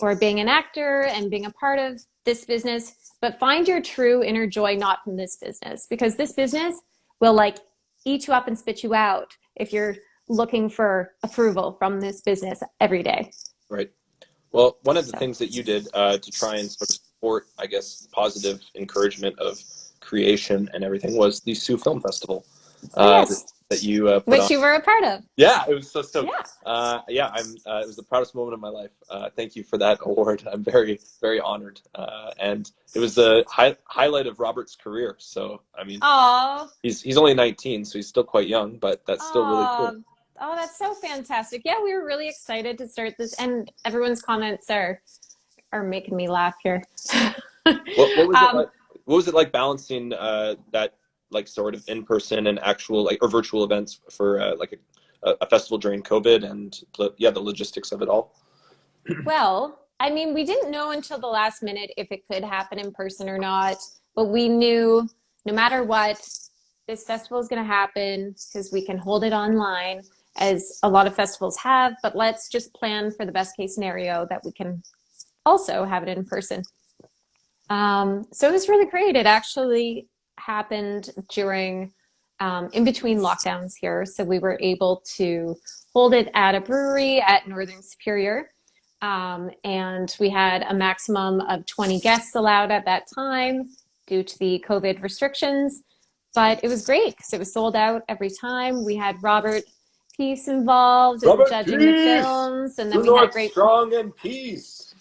or being an actor and being a part of this business, but find your true inner joy not from this business, because this business will eat you up and spit you out if you're looking for approval from this business every day. Right. Well, one of the things that you did to try and sort of support, I guess, positive encouragement of creation and everything was the Sioux Film Festival. Yes. That you put which on. you were a part of. Yeah, it was so stoked. Yeah. It was the proudest moment of my life. Thank you for that award. I'm very, very honored. And it was the highlight of Robert's career. So, I mean, Aww. he's only 19, so he's still quite young, but that's still really cool. Oh, that's so fantastic. Yeah, we were really excited to start this, and everyone's comments are making me laugh here. What was it like balancing that sort of in-person and actual or virtual events for a festival during COVID, and the logistics of it all? Well, I mean, we didn't know until the last minute if it could happen in person or not, but we knew no matter what, this festival is going to happen because we can hold it online, as a lot of festivals have, but let's just plan for the best case scenario that we can also have it in person. So it was really great. It actually happened during, in between lockdowns here. So we were able to hold it at a brewery at Northern Superior. And we had a maximum of 20 guests allowed at that time due to the COVID restrictions. But it was great because it was sold out every time. We had Robert Peace involved in Robert judging Peace! the films. And then The we had North great strong and peace.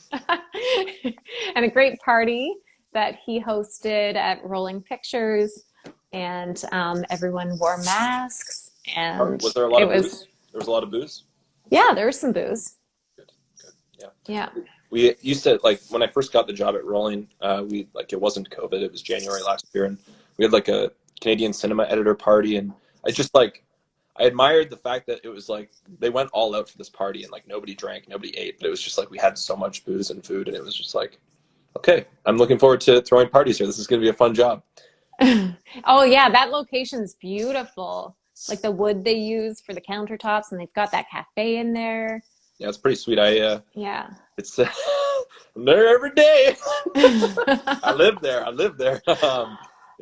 and a great party that he hosted at Rolling Pictures. And everyone wore masks. And Was there a lot it of was, booze? There was a lot of booze? yeah, there was some booze. Good. Yeah. Yeah. We used to, like, when I first got the job at Rolling, it wasn't COVID, it was January last year, and we had like a Canadian cinema editor party, and I admired the fact that it was like they went all out for this party, and like nobody drank, nobody ate, but it was just like we had so much booze and food, and it was just like, okay, I'm looking forward to throwing parties here. This is going to be a fun job. Oh yeah, that location's beautiful. Like the wood they use for the countertops, and they've got that cafe in there. Yeah, it's pretty sweet. Yeah. It's I'm there every day. I live there.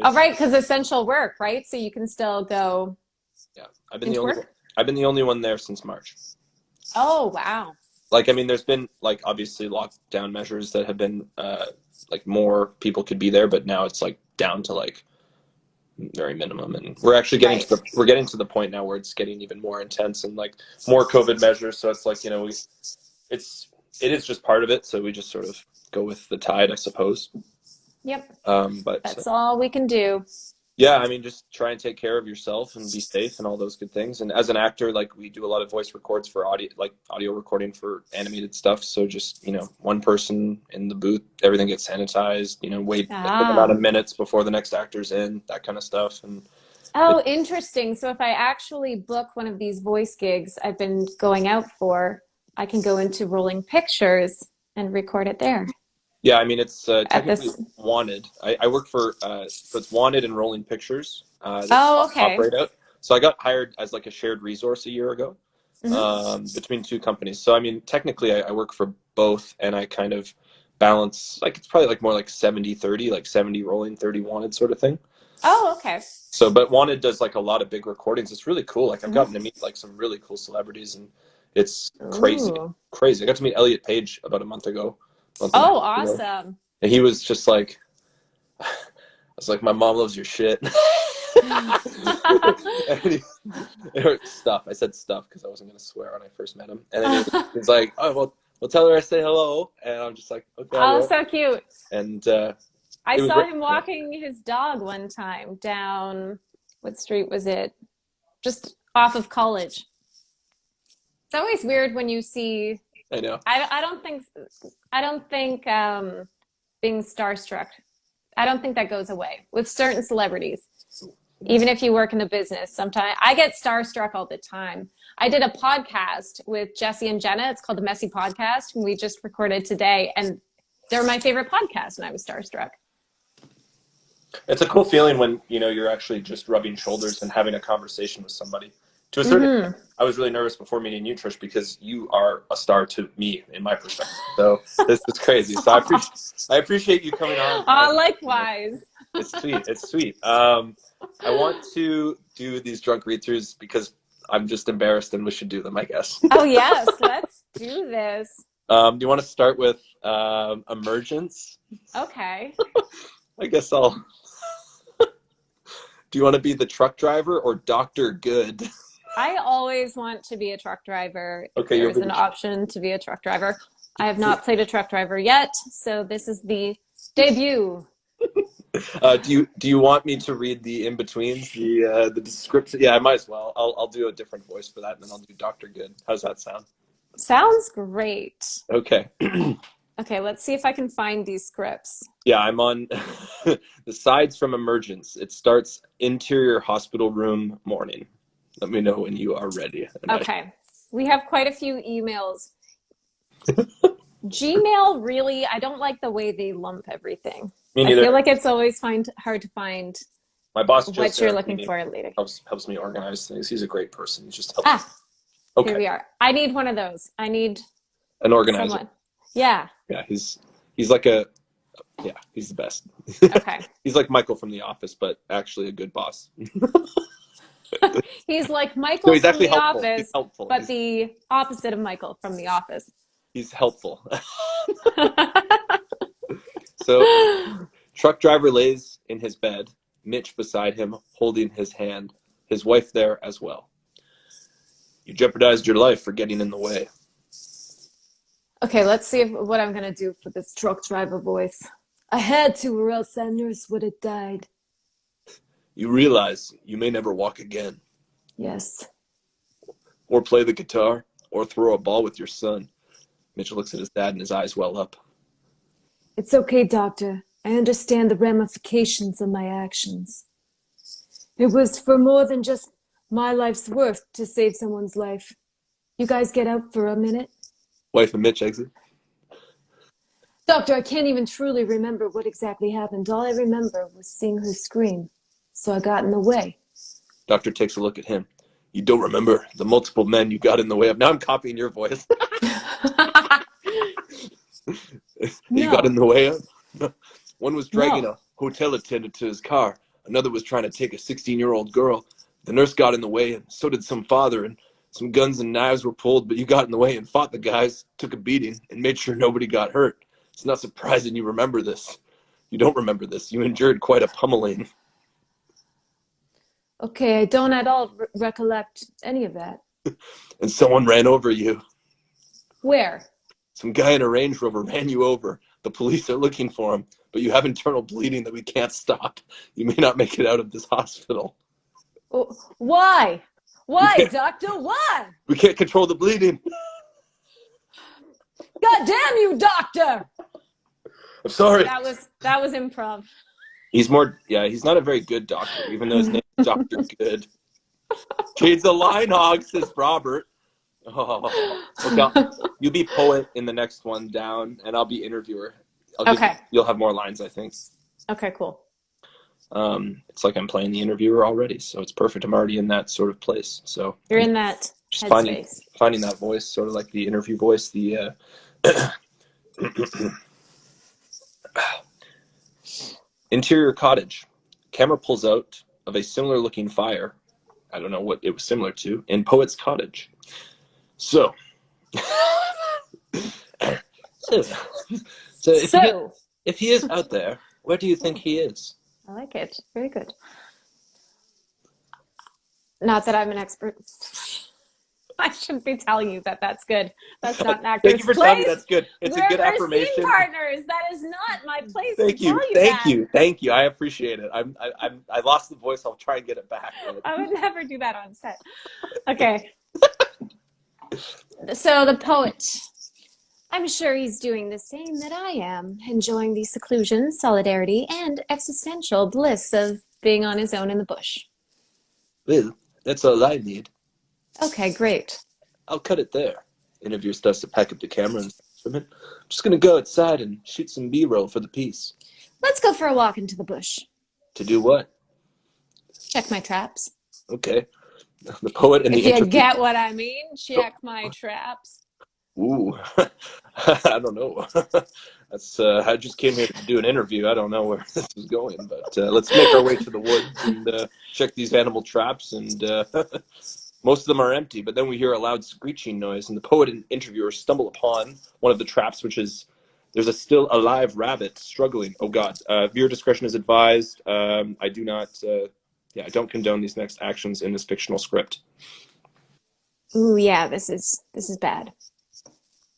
Oh, right, because essential work, right? So you can still go. Yeah, I've been the only one there since March. Oh, wow. Like, I mean, there's been like obviously lockdown measures that have been like more people could be there, but now it's like down to like very minimum, and we're actually getting to the point now where it's getting even more intense and like more COVID measures. So it's like, you know, it is just part of it. So we just sort of go with the tide, I suppose. Yep. But that's all we can do. Yeah, I mean, just try and take care of yourself and be safe and all those good things. And as an actor, like we do a lot of voice records for audio recording for animated stuff. So just, you know, one person in the booth, everything gets sanitized, you know, wait a amount of minutes before the next actor's in, that kind of stuff. And interesting. So if I actually book one of these voice gigs I've been going out for, I can go into Rolling Pictures and record it there. Yeah, I mean, it's technically Wanted. I work for, so it's Wanted and Rolling Pictures. Okay. Operate out. So I got hired as like a shared resource a year ago, between two companies. So, I mean, technically I work for both, and I kind of balance, like, it's probably like more like 70-30, like 70 Rolling, 30 Wanted sort of thing. Oh, okay. So, but Wanted does like a lot of big recordings. It's really cool. Like I've gotten to meet like some really cool celebrities, and it's crazy. I got to meet Elliot Page about a month ago. Oh, awesome. And he was just like, I was like, my mom loves your shit. Stuff. I said stuff because I wasn't going to swear when I first met him. And then he was like, oh, well, tell her I say hello. And I'm just like, okay. Oh, so cute. And I saw him walking his dog one time down, what street was it? Just off of College. It's always weird when you see. I know. I don't think being starstruck, I don't think that goes away with certain celebrities. Even if you work in the business, sometimes I get starstruck all the time. I did a podcast with Jesse and Jenna. It's called The Messy Podcast, and we just recorded today, and they're my favorite podcast, and I was starstruck. It's a cool feeling when, you know, you're actually just rubbing shoulders and having a conversation with somebody. To a certain extent, I was really nervous before meeting you, Trish, because you are a star to me, in my perspective. So this is crazy. So I appreciate you coming on. Likewise. It's sweet. It's sweet. I want to do these drunk read-throughs because I'm just embarrassed, and we should do them, I guess. Oh, yes. Let's do this. Do you want to start with emergence? Okay. I guess I'll... Do you want to be the truck driver or Dr. Good? I always want to be a truck driver. Okay, there's an option to be a truck driver. I have not played a truck driver yet, so this is the debut. Do you want me to read the in-betweens, the description? Yeah, I might as well. I'll do a different voice for that, and then I'll do Dr. Good. How's that sound? Sounds great. Okay. Okay, let's see if I can find these scripts. Yeah, I'm on the sides from emergence. It starts interior hospital room morning. Let me know when you are ready. Okay. We have quite a few emails. Gmail really, I don't like the way they lump everything. Me I neither. feel like it's always hard to find My boss what just you're looking for later. helps me organize things. He's a great person. He's just helpful. Ah, Okay. here we are. I need one of those. I need An organizer. someone. Yeah. Yeah, he's like he's the best. Okay. He's like Michael from The Office, but actually a good boss. He's like No, Michael he's from actually The helpful. Office, He's helpful. but the opposite of Michael from The Office. He's helpful. So, truck driver lays in his bed, Mitch beside him, holding his hand, his wife there as well. You jeopardized your life for getting in the way. Okay, let's see what I'm going to do for this truck driver voice. I had to, or else that nurse would have died. You realize you may never walk again, Yes. or play the guitar, or throw a ball with your son. Mitch looks at his dad and his eyes well up. It's okay, doctor. I understand the ramifications of my actions. It was for more than just my life's worth to save someone's life. You guys get out for a minute? Wife and Mitch exit. Doctor, I can't even truly remember what exactly happened. All I remember was seeing her scream. So I got in the way. Doctor takes a look at him. You don't remember the multiple men you got in the way of. Now I'm copying your voice. You got in the way of? One was dragging a hotel attendant to his car. Another was trying to take a 16-year-old girl. The nurse got in the way, and so did some father, and some guns and knives were pulled, but you got in the way and fought the guys, took a beating, and made sure nobody got hurt. It's not surprising you remember this. You don't remember this. You endured quite a pummeling. Okay, I don't at all recollect any of that. And someone ran over you. Where? Some guy in a Range Rover ran you over. The police are looking for him, but you have internal bleeding that we can't stop. You may not make it out of this hospital. Oh, why? Why, doctor? Why? We can't control the bleeding. God damn you, doctor! I'm sorry. That was improv. He's not a very good doctor, even though his name is Dr. Good. He's a line hog, says Robert. Oh, okay. You be poet in the next one down, and I'll be interviewer. You'll have more lines, I think. Okay, cool. It's like I'm playing the interviewer already, so it's perfect. I'm already in that sort of place. So you're in that just headspace. finding that voice, sort of like the interview voice. The interior cottage. Camera pulls out of a similar-looking fire. I don't know what it was similar to in Poet's cottage. So, if he is out there, where do you think he is? I like it. Very good. Not that I'm an expert. I shouldn't be telling you that that's good. That's not an actor's Thank you for place. telling me that's good. It's We're a good affirmation. Scene partners. That is not my place. Thank you. Thank you. I appreciate it. I lost the voice. I'll try and get it back. I would never do that on set. Okay. So the poet, I'm sure he's doing the same that I am, enjoying the seclusion, solidarity, and existential bliss of being on his own in the bush. Well, that's all I need. Okay, great. I'll cut it there. Interviewer starts to pack up the camera and I'm just going to go outside and shoot some B-roll for the piece. Let's go for a walk into the bush. To do what? Check my traps. Okay. The poet and the interview. If you get what I mean, check my traps. Ooh, I don't know. That's I just came here to do an interview. I don't know where this is going, but let's make our way to the woods and check these animal traps. And most of them are empty, but then we hear a loud screeching noise, and the poet and interviewer stumble upon one of the traps, which is there's a still alive rabbit struggling. Oh God! Viewer discretion is advised. I do not. I don't condone these next actions in this fictional script. Ooh, yeah, this is bad.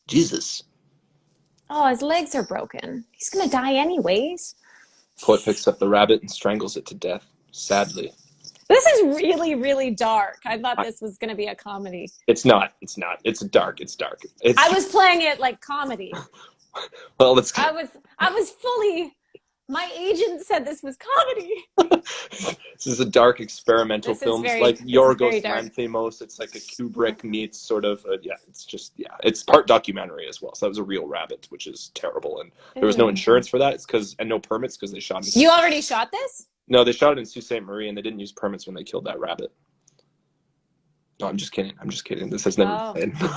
Jesus. Oh, his legs are broken. He's gonna die anyways. Poet picks up the rabbit and strangles it to death, sadly. This is really, really dark. I thought this was gonna be a comedy. It's not. It's dark. I was playing it like comedy. Well, let's. I was fully My agent said this was comedy. This is a dark experimental This is film. very- Like this is Yorgos very dark. Lanthimos. It's like a Kubrick meets sort of, it's part documentary as well. So that was a real rabbit, which is terrible. And there was no insurance for that. It's and no permits because they shot it. You already shot this? No, they shot it in Sault Ste. Marie and they didn't use permits when they killed that rabbit. No, I'm just kidding. This has never been made.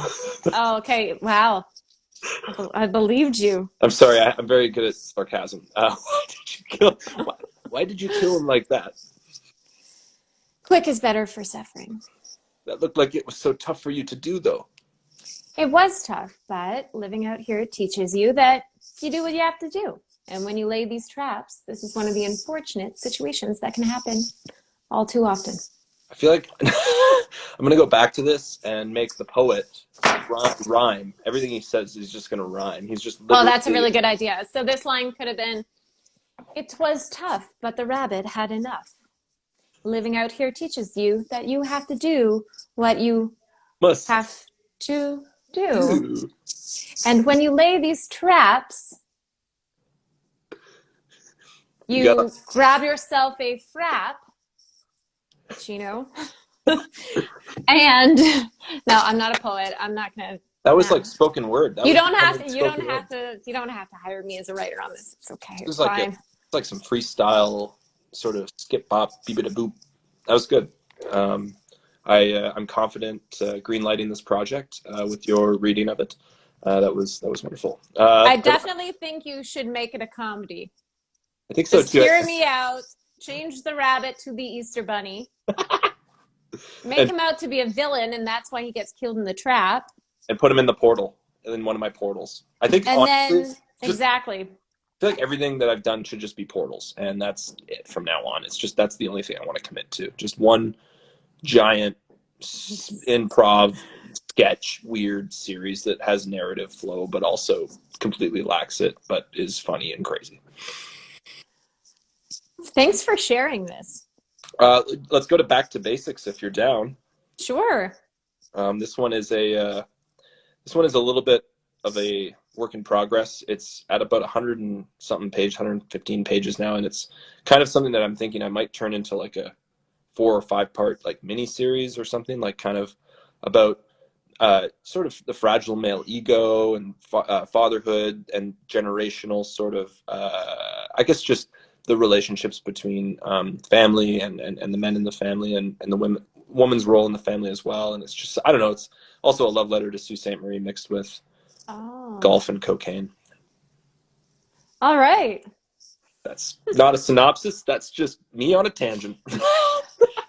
Oh, okay. Wow. I believed you. I'm sorry. I'm very good at sarcasm. Why did you kill him like that? Quick is better for suffering. That looked like it was so tough for you to do, though. It was tough, but living out here teaches you that you do what you have to do. And when you lay these traps, this is one of the unfortunate situations that can happen all too often. I feel like I'm going to go back to this and make the poet rhyme. Everything he says is just going to rhyme. He's just Oh, that's a really good idea. So this line could have been, it was tough, but the rabbit had enough. Living out here teaches you that you have to do what you must have to do. And when you lay these traps, you grab yourself a frap, Chino. And no, I'm not a poet. I'm not gonna. That was like spoken word. You don't have to hire me as a writer on this. It's okay. It's like some freestyle sort of skip bop beep boop. That was good. I'm confident greenlighting this project with your reading of it. That was wonderful. I definitely think you should make it a comedy. I think so too. Hear me out. Change the rabbit to the Easter Bunny. Make him out to be a villain, and that's why he gets killed in the trap. And put him in the portal, in one of my portals. I think honestly, exactly. I feel like everything that I've done should just be portals, and that's it from now on. It's just that's the only thing I want to commit to. Just one giant improv sketch, weird series that has narrative flow, but also completely lacks it, but is funny and crazy. Thanks for sharing this. Let's go to back to basics if you're down. Sure. This one is a little bit of a work in progress. It's at about 100 and something page, 115 pages now, and it's kind of something that I'm thinking I might turn into like a 4 or 5 part like mini series or something, like kind of about sort of the fragile male ego and fatherhood and generational sort of I guess just the relationships between family and the men in the family and the woman's role in the family as well. And it's just, I don't know, it's also a love letter to Sault Ste. Marie mixed with golf and cocaine. All right. That's not a synopsis. That's just me on a tangent.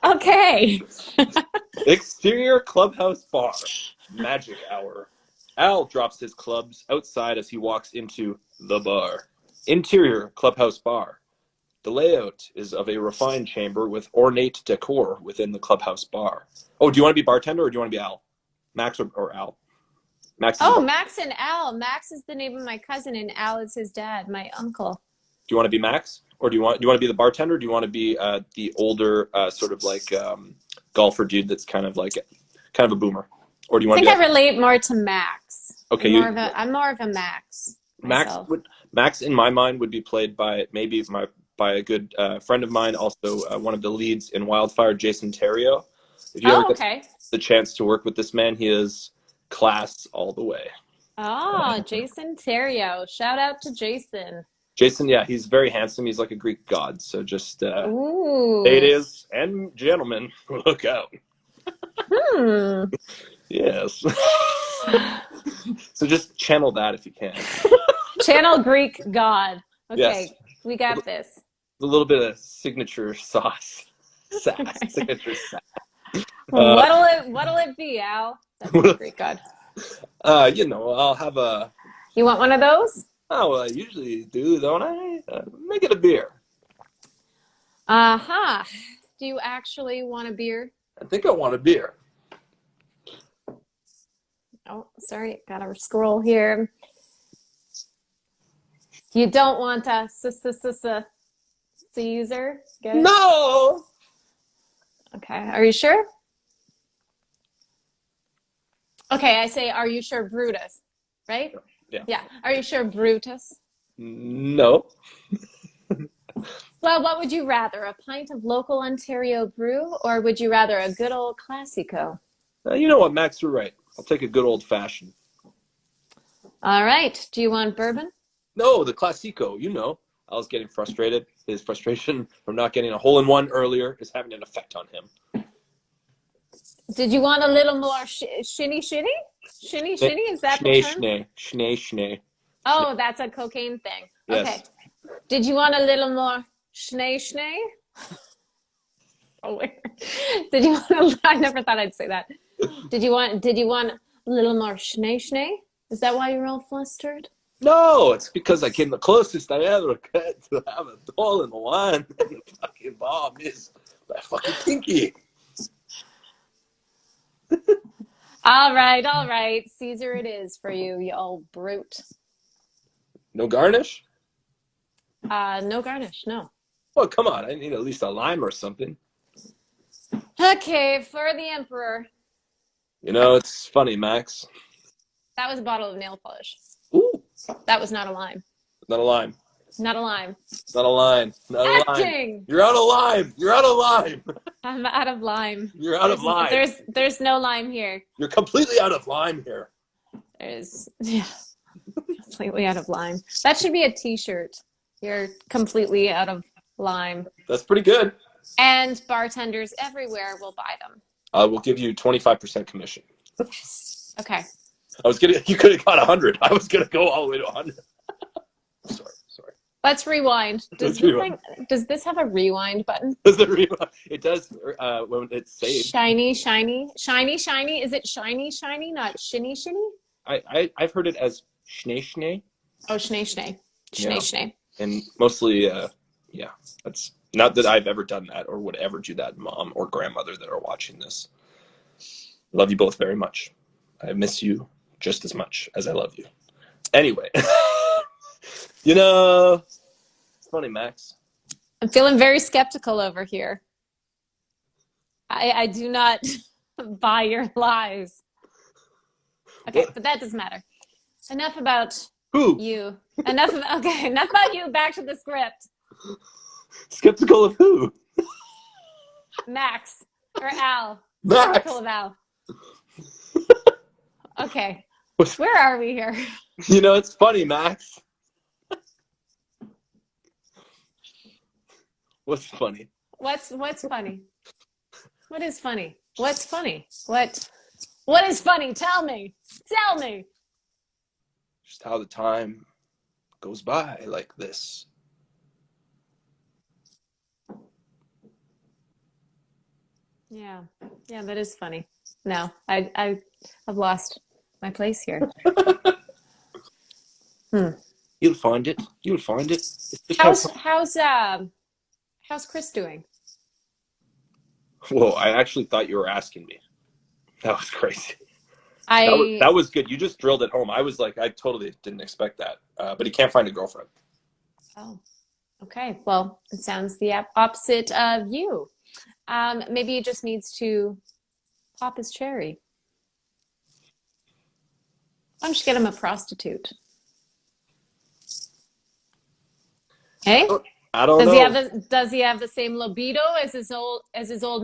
Okay. Exterior clubhouse bar. Magic hour. Al drops his clubs outside as he walks into the bar. Interior clubhouse bar. The layout is of a refined chamber with ornate decor within the clubhouse bar. Oh, do you want to be bartender or do you want to be Al? Max or Al? Max. Max and Al. Max is the name of my cousin and Al is his dad, my uncle. Do you want to be Max? Or do you want to be the bartender? Or do you want to be the older sort of like golfer dude that's kind of a boomer? Or do you want I relate more to Max. Okay, I'm more of a Max. Max in my mind would be played by by a good friend of mine, also one of the leads in Wildfire, Jason Terrio. If you ever get the chance to work with this man, he is class all the way. Oh, Jason Terrio. Shout out to Jason. Jason, yeah, he's very handsome. He's like a Greek god. So just, ladies and gentlemen, look out. Yes. So just channel that if you can. Channel Greek god. Okay, yes. We got this. A little bit of signature sauce. Signature sass. What'll it be, Al? That's a Greek god. I'll have a... You want one of those? Oh, well, I usually do, don't I? Make it a beer. Uh-huh. Do you actually want a beer? I think I want a beer. Oh, sorry. Gotta scroll here. You don't want a Caesar? Good. No! Okay. Are you sure? Okay, I say, are you sure, Brutus? Right? Yeah. Yeah. Are you sure, Brutus? No. Well, what would you rather? A pint of local Ontario brew, or would you rather a good old Classico? You know what, Max, you're right. I'll take a good old fashioned. All right. Do you want bourbon? No, the Classico, you know. I was getting frustrated. His frustration from not getting a hole in one earlier is having an effect on him. Did you want a little more shinny? Shinny? Is that the term? Schnee. Oh, that's a cocaine thing. Yes. Okay. Did you want a little more schnee? Oh, wait. Did you want I never thought I'd say that. Did you want a little more schnee? Is that why you're all flustered? No, it's because I came the closest I ever could to have a hole in one. And the fucking bomb is my fucking pinky. All right. Caesar it is for you, you old brute. No garnish? No garnish, no. Well, come on. I need at least a lime or something. Okay, for the Emperor. You know, it's funny, Max. That was a bottle of nail polish. Ooh. That was not a lime. Not a lime. Not a lime. Not a line. Not a Acting! line. You're out of lime. You're out of lime. I'm out of lime. You're out of lime. There's no lime here. You're completely out of lime here. Completely out of lime. That should be a t-shirt. You're completely out of lime. That's pretty good. And bartenders everywhere will buy them. I will give you 25% commission. Okay. You could have got 100. I was gonna go all the way to 100. Sorry. Let's rewind. Does this have a rewind button? It does when it's saved. Shiny. Is it shiny, not shinny? I've heard it as schnee. Oh, schnee. And mostly, that's not that I've ever done that or would ever do that, mom or grandmother that are watching this. Love you both very much. I miss you just as much as I love you. Anyway, you know, it's funny, Max. I'm feeling very skeptical over here. I do not buy your lies. Okay, but that doesn't matter. Enough about you. Enough about you. Back to the script. Skeptical of who? Max or Al. Max. Skeptical of Al. Okay. Where are we here? You know, it's funny, Max. What's funny? What's funny? What is funny? What's funny? What is funny? Tell me. Just how the time goes by like this. Yeah, that is funny. No, I've lost my place here. You'll find it. How's Chris doing? Whoa, I actually thought you were asking me. That was crazy. That was good. You just drilled it home. I was like, I totally didn't expect that. But he can't find a girlfriend. Oh, okay. Well, it sounds the opposite of you. Maybe he just needs to pop his cherry. Why don't you get him a prostitute? Hey? I don't know. Does he have the same libido as his old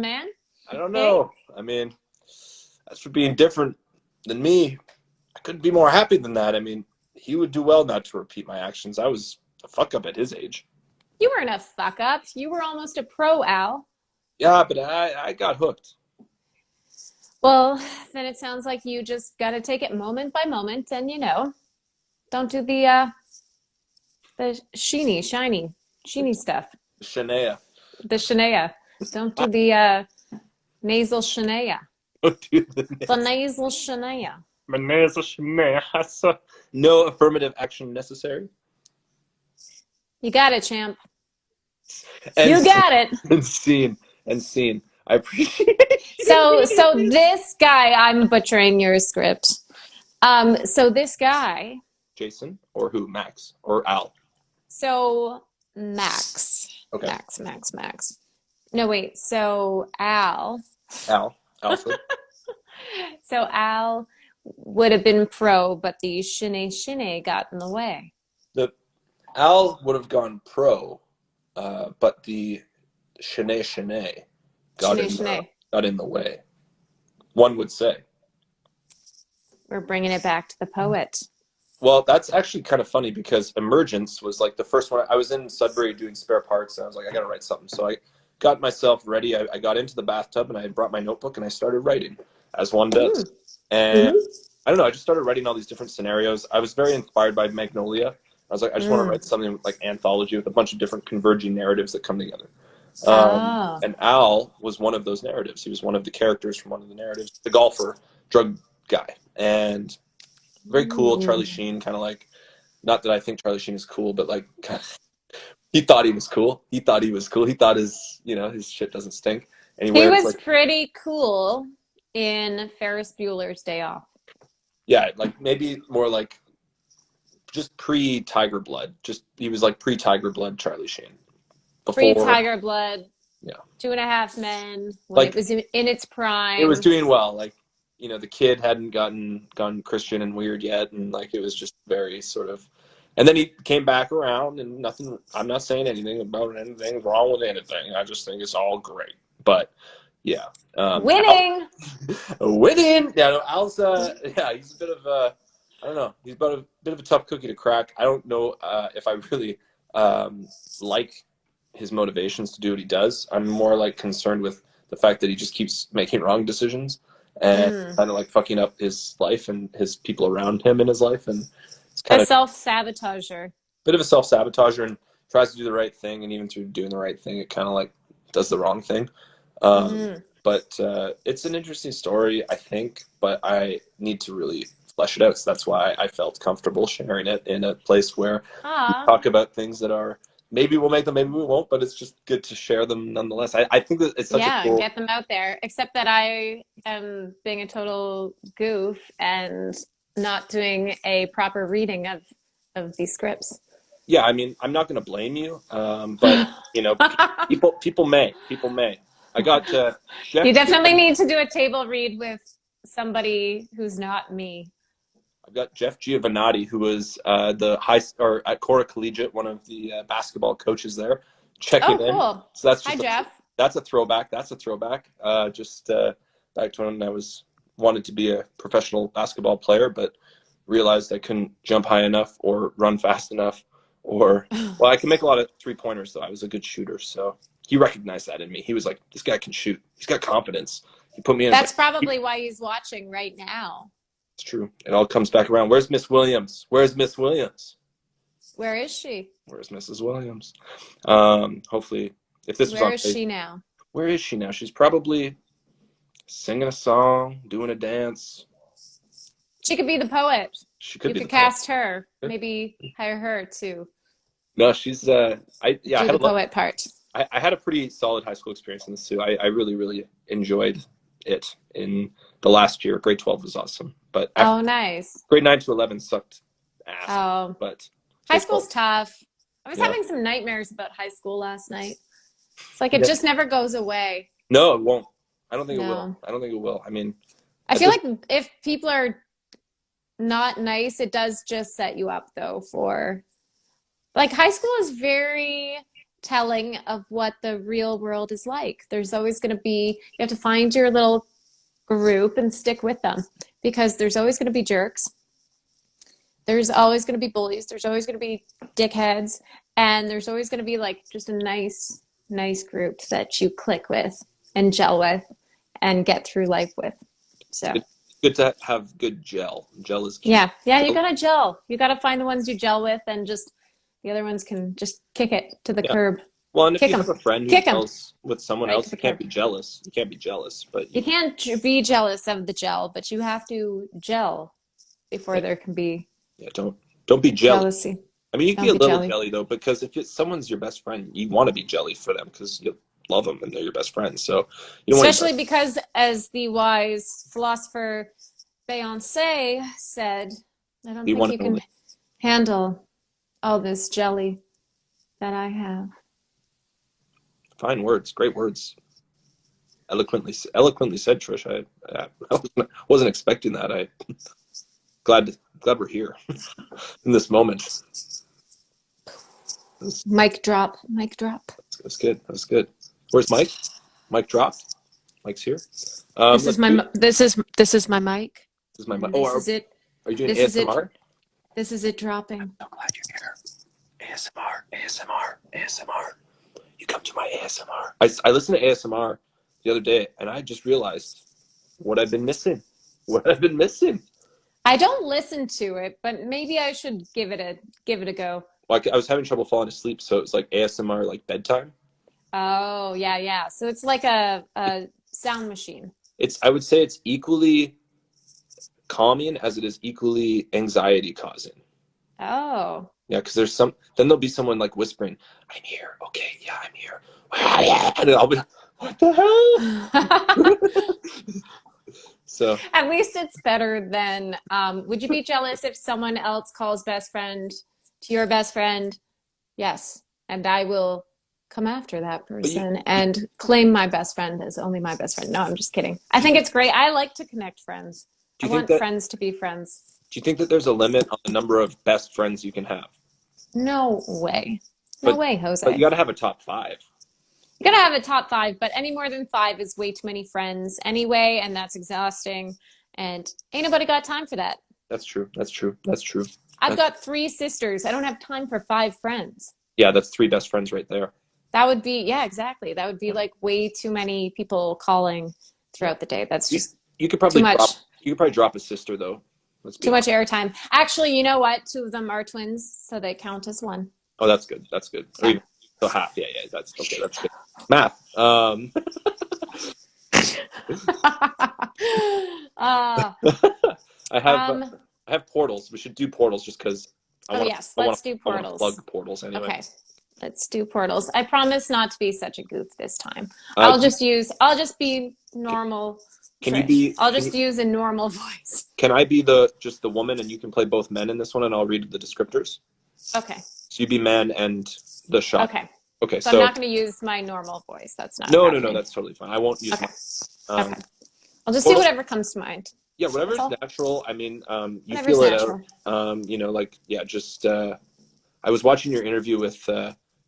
man? I don't know. Hey? I mean, as for being different than me, I couldn't be more happy than that. I mean, he would do well not to repeat my actions. I was a fuck up at his age. You weren't a fuck up. You were almost a pro, Al. Yeah, but I got hooked. Well, then it sounds like you just got to take it moment by moment, and don't do the shiny stuff. Shania. The Shania. Don't do the nasal Shania. The nasal Shania. No affirmative action necessary. You got it, champ. You got it. And scene. I appreciate it. So this guy, I'm butchering your script. So this guy. Jason or who? Max or Al? So Max. Okay. Max. No, wait. So Al. Alfred. So Al would have been pro, but the shinny got in the way. Al would have gone pro, but the Shanae got in the way, one would say. We're bringing it back to the poet. Well, that's actually kind of funny because Emergence was like the first one. I was in Sudbury doing spare parts, and I was like, I gotta write something. So I got myself ready. I got into the bathtub, and I brought my notebook, and I started writing, as one does. And I don't know, I just started writing all these different scenarios. I was very inspired by Magnolia. I was like, I just want to write something like anthology with a bunch of different converging narratives that come together. And Al was one of those narratives. He was one of the characters from one of the narratives, the golfer, drug guy. And very cool. Charlie Sheen, kind of like, not that I think Charlie Sheen is cool, but like, he thought he was cool. He thought his, his shit doesn't stink. And he was like, pretty cool in Ferris Bueller's Day Off. Yeah, like maybe more like just pre-Tiger Blood. He was like pre-Tiger Blood Charlie Sheen. Pre-Tiger Blood. Yeah. 2.5 Men. When it was in its prime. It was doing well. Like, the kid hadn't gone Christian and weird yet, and like it was just very sort of. And then he came back around, and nothing. I'm not saying anything about anything wrong with anything. I just think it's all great. But yeah, winning. Winning. Yeah, no, Al's. He's a bit of a. I don't know. He's about a bit of a tough cookie to crack. I don't know if I really like his motivations to do what he does. I'm more like concerned with the fact that he just keeps making wrong decisions and kind of like fucking up his life and his people around him in his life, and it's kind of self-sabotager. Bit of a self-sabotager, and tries to do the right thing, and even through doing the right thing, it kind of like does the wrong thing. But it's an interesting story, I think, but I need to really flesh it out. So that's why I felt comfortable sharing it in a place where we talk about things that are maybe we'll make them, maybe we won't, but it's just good to share them nonetheless. I think that it's such a cool... get them out there. Except that I am being a total goof and not doing a proper reading of these scripts. Yeah, I mean, I'm not going to blame you, but people may. I got Jeff. You definitely need to do a table read with somebody who's not me. I've got Jeff Giovannotti, who was at Cora Collegiate, one of the basketball coaches there, checking in. Cool. So that's Hi, Jeff. That's a throwback. Just back to when I wanted to be a professional basketball player, but realized I couldn't jump high enough or run fast enough, I can make a lot of 3-pointers though. I was a good shooter, so he recognized that in me. He was like, "This guy can shoot. He's got confidence." He put me in. That's probably why he's watching right now. It's true. It all comes back around. Where's Miss Williams? Where's Miss Williams? Where is she? Where's Mrs. Williams? Hopefully, if this was on... Where is she now? Where is she now? She's probably singing a song, doing a dance. She could be the poet. She could. You could cast her. Maybe hire her too. No, she's. Do the poet part. I had a pretty solid high school experience in this too. I really, really enjoyed it in the last year. Grade 12 was awesome, but nice. Grade 9 to 11 sucked ass. Oh, but high school's tough. I was having some nightmares about high school last night. It's like it just never goes away. No, it won't. I don't think it will. I mean, I feel like if people are not nice, it does just set you up though for like high school is very telling of what the real world is like. There's always going to be, you have to find your little group and stick with them because there's always going to be jerks. There's always going to be bullies. There's always going to be dickheads. And there's always going to be like just a nice group that you click with and gel with and get through life with. So it's good to have good gel. Gel is key. Yeah, you got to gel. You got to find the ones you gel with and just the other ones can just kick it to the curb. Well, and if you have a friend who gels with someone else, you can't be jealous. You can't be jealous, but you can't be jealous of the gel, but you have to gel before there can be. Yeah, don't be jealousy. I mean, you can get a little jelly though, because if someone's your best friend, you want to be jelly for them because you love them and they're your best friends. So you don't especially because, as the wise philosopher Beyonce said, I don't think you can handle all this jelly that I have. Fine words, great words. Eloquently said, Trish. I wasn't expecting that. I glad we're here in this moment. Mic drop. Mic drop. That's good. That's good. Where's Mike? Mike dropped. Mike's here. This is my mic. This is my mic. And Oh, this is it. are you doing This is ASMR? This is it dropping. I'm so glad you're here. ASMR. You come to my ASMR. I listened to ASMR the other day, and I just realized what I've been missing. I don't listen to it, but maybe I should give it a go. Well, I was having trouble falling asleep, so it's like ASMR, like bedtime. Oh, yeah. So it's like a sound machine. I would say it's equally calming as it is equally anxiety causing. Oh. Yeah, because then there'll be someone like whispering, "I'm here." Okay, yeah, I'm here. And I'll be, what the hell? So at least it's better than, would you be jealous if someone else calls best friend to your best friend? Yes. And I will come after that person and claim my best friend as only my best friend. No, I'm just kidding. I think it's great. I like to connect friends. I want friends to be friends. Do you think that there's a limit on the number of best friends you can have? No way. No way, Jose. But you got to have a top 5. You gotta have a top 5, but any more than 5 is way too many friends anyway, and that's exhausting. And ain't nobody got time for that. That's true. I've got 3 sisters. I don't have time for 5 friends. Yeah, that's 3 best friends right there. That would be, yeah, exactly. That would be like way too many people calling throughout the day. That's just you could probably too much. You could probably drop a sister though. Too much airtime. Actually, you know what? 2 of them are twins, so they count as 1. Oh, that's good. Yeah. So half. Yeah. That's okay. That's good. Math. I have portals. We should do portals just because. Let's do portals. Plug portals anyway. Okay, let's do portals. I promise not to be such a goof this time. I'll just be normal. I'll just use a normal voice. Can I be just the woman and you can play both men in this one and I'll read the descriptors? Okay. So you be man and the shop. Okay. So I'm not going to use my normal voice. That's not. No. That's totally fine. I won't use. Okay. Okay. I'll just do whatever comes to mind. Yeah, whatever's natural. I mean, you Whatever's feel it natural. out. Just. I was watching your interview with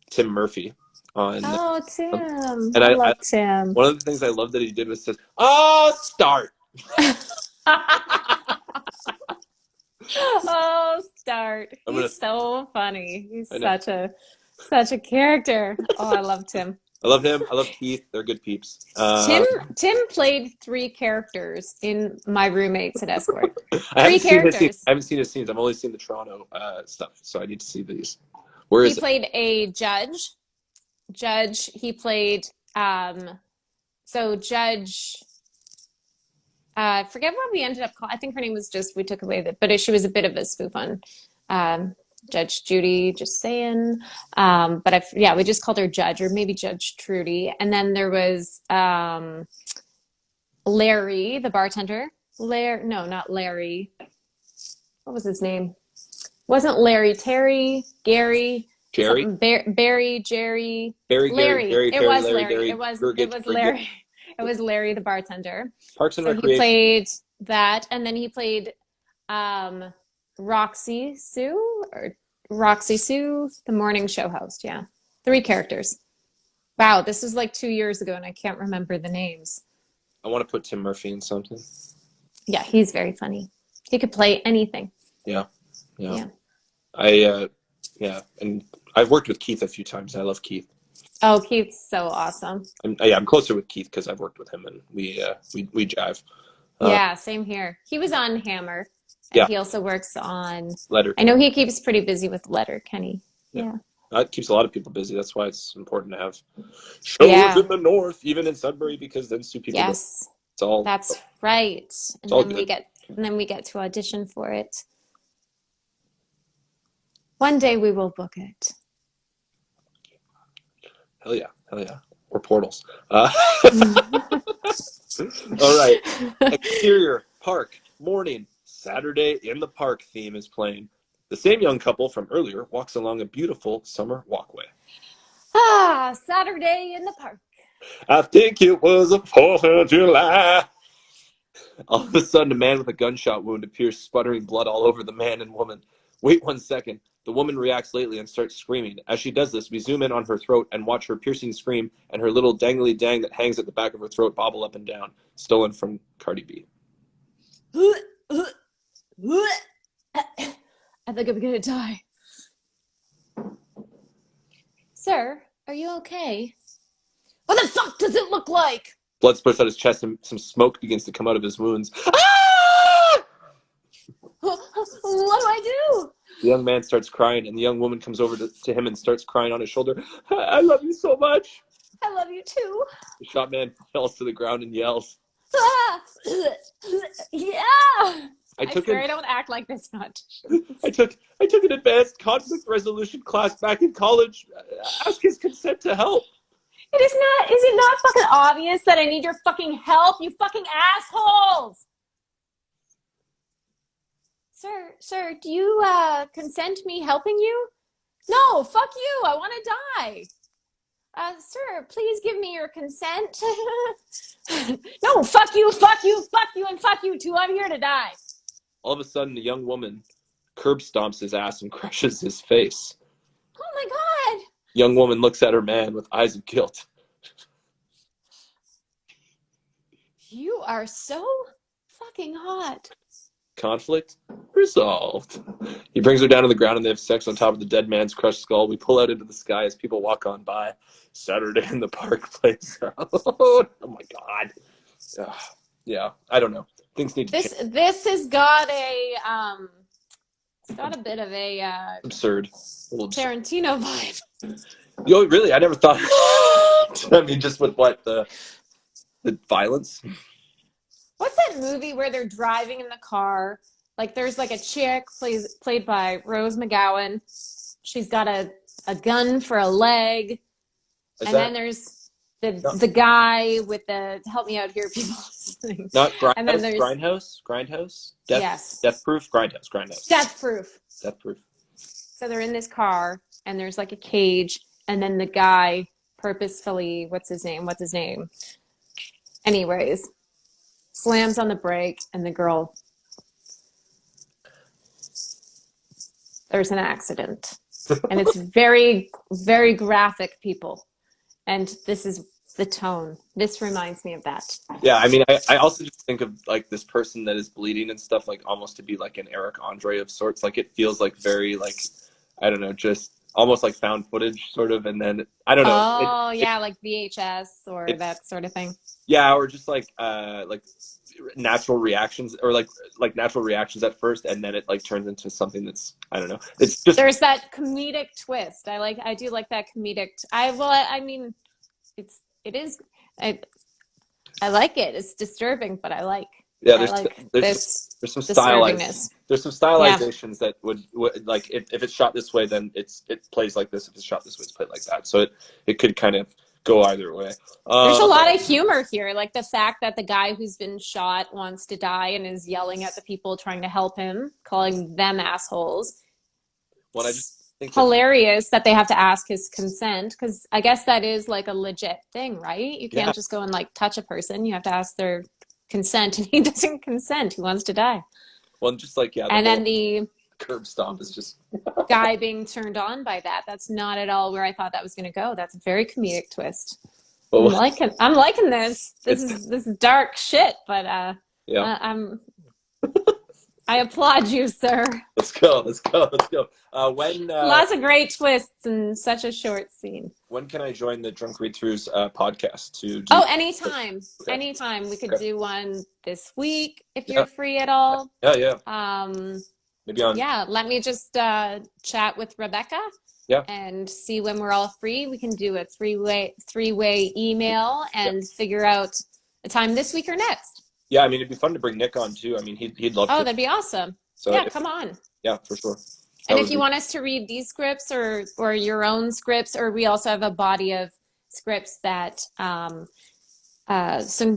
Tim Murphy on. Oh, Tim! And I love Tim. One of the things I love that he did was says, "Oh, start." Oh, start! He's so funny. He's such a character. Oh, I love Tim. I love him. I love Keith. They're good peeps. Tim played 3 characters in My Roommates at Escort. I haven't seen his scenes. I've only seen the Toronto stuff, so I need to see these. He played a judge. He played judge. I forget what we ended up calling. I think her name was we took away but she was a bit of a spoof on Judge Judy, just saying. But we just called her Judge, or maybe Judge Trudy. And then there was Larry, the bartender. No, not Larry. What was his name? Wasn't Larry. Terry, Gary. Jerry? Barry, Jerry. Larry. It was Larry. It was Larry. It was Larry, the bartender. Parks and Recreation. He played that, and then he played Roxy Sue, the morning show host. Yeah. 3 characters. Wow, this was like 2 years ago, and I can't remember the names. I want to put Tim Murphy in something. Yeah, he's very funny. He could play anything. Yeah. And I've worked with Keith a few times. I love Keith. Oh, Keith's so awesome. I'm closer with Keith because I've worked with him and we jive. Yeah, same here. He was on Hammer. And he also works on Letter. I know he keeps pretty busy with Letter, Kenny. Yeah. That keeps a lot of people busy. That's why it's important to have shows in the north, even in Sudbury, because then people. Yes. It's that's right. And then we get to audition for it. One day we will book it. Hell yeah. Or portals. All right. Exterior, park, morning, Saturday in the park theme is playing. The same young couple from earlier walks along a beautiful summer walkway. Saturday in the park. I think it was a 4th of July. All of a sudden, a man with a gunshot wound appears, sputtering blood all over the man and woman. Wait 1 second. The woman reacts lately and starts screaming. As she does this, we zoom in on her throat and watch her piercing scream and her little dangly dang that hangs at the back of her throat bobble up and down. Stolen from Cardi B. I think I'm gonna die. Sir, are you okay? What the fuck does it look like? Blood spurts out his chest and some smoke begins to come out of his wounds. What do I do? The young man starts crying, and the young woman comes over to him and starts crying on his shoulder. I love you so much. I love you too. The shot man falls to the ground and yells. Yeah. I swear I don't act like this much. I took an advanced conflict resolution class back in college. Ask his consent to help. Is it not fucking obvious that I need your fucking help, you fucking assholes? Sir, do you consent me helping you? No, fuck you, I want to die. Sir, please give me your consent. No, fuck you, and fuck you too, I'm here to die. All of a sudden, the young woman curb stomps his ass and crushes his face. Oh my god. Young woman looks at her man with eyes of guilt. You are so fucking hot. Conflict resolved. He brings her down to the ground and they have sex on top of the dead man's crushed skull. We pull out into the sky as people walk on by. Saturday in the park plays out. Oh my god. Yeah, I don't know. Things need to change. This has got a it's got a bit of a Absurd. Tarantino vibe. Yo, really? I never thought. I mean, just with what the violence. What's that movie where they're driving in the car? Like there's like a chick played by Rose McGowan. She's got a gun for a leg. Then there's the guy with the help me out here, people listening. Not Grindhouse. And then there's Grindhouse. Yes. Death Proof. Grindhouse. Death Proof. Death Proof. So they're in this car and there's like a cage and then the guy purposefully what's his name? Anyways, slams on the brake and the girl, there's an accident. And it's very, very graphic, people. And this is the tone. This reminds me of that. Yeah, I mean, I also just think of like this person that is bleeding and stuff, like almost to be like an Eric Andre of sorts. Like it feels like very like, I don't know, just almost like found footage sort of. And then I don't know. Oh, yeah, like VHS or that sort of thing. Yeah, or just like natural reactions or like natural reactions at first, and then it like turns into something that's, I don't know. It's just there's that comedic twist. I do like that comedic. I like it. It's disturbing, but I like. Yeah, there's some stylizations that would like if it's shot this way, then it plays like this. If it's shot this way, it's played like that. So it could kind of go either way. There's a lot of humor here, like the fact that the guy who's been shot wants to die and is yelling at the people trying to help him, calling them assholes. Well, I just think hilarious that they have to ask his consent, because I guess that is like a legit thing, right? You can't just go and like touch a person. You have to ask their consent, and he doesn't consent. He wants to die. Well, just like then the curb stomp is just guy being turned on by that. That's not at all where I thought that was going to go. That's a very comedic twist. I'm liking this. This is dark shit, but I applaud you, sir. Let's go. Lots of great twists in such a short scene. When can I join the Drunk Read-Throughs podcast? Anytime. Anytime. We could do one this week if you're free at all. Yeah. Maybe on. Yeah, let me just chat with Rebecca. Yeah. And see when we're all free. We can do a three-way email and figure out a time this week or next. Yeah, I mean, it'd be fun to bring Nick on too. I mean, he'd love to. Oh, that'd be awesome. So come on. Yeah, for sure. And if you want us to read these scripts or your own scripts, or we also have a body of scripts that some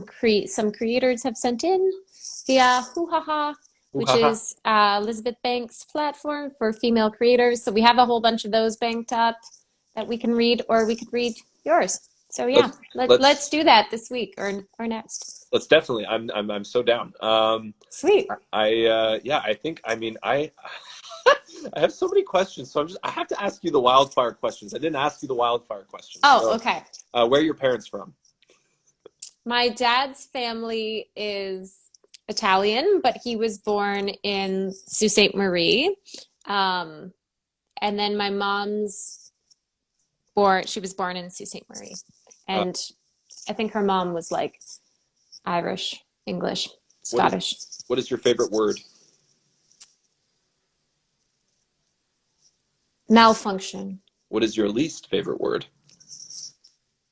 creators have sent in via Hoo-Ha-Ha, which is Elizabeth Banks' platform for female creators. So we have a whole bunch of those banked up that we can read, or we could read yours. So yeah, let's do that this week or next. Let's definitely. I'm so down. Sweet. I think. I mean, I have so many questions, so I have to ask you the wildfire questions. I didn't ask you the wildfire questions. Oh, So, okay. where are your parents from? My dad's family is Italian, but he was born in Sault Ste. Marie. And then my mom's she was born in Sault Ste. Marie. Uh, And I think her mom was like Irish, English, what is Scottish. what is your favorite word? Malfunction. What is your least favorite word?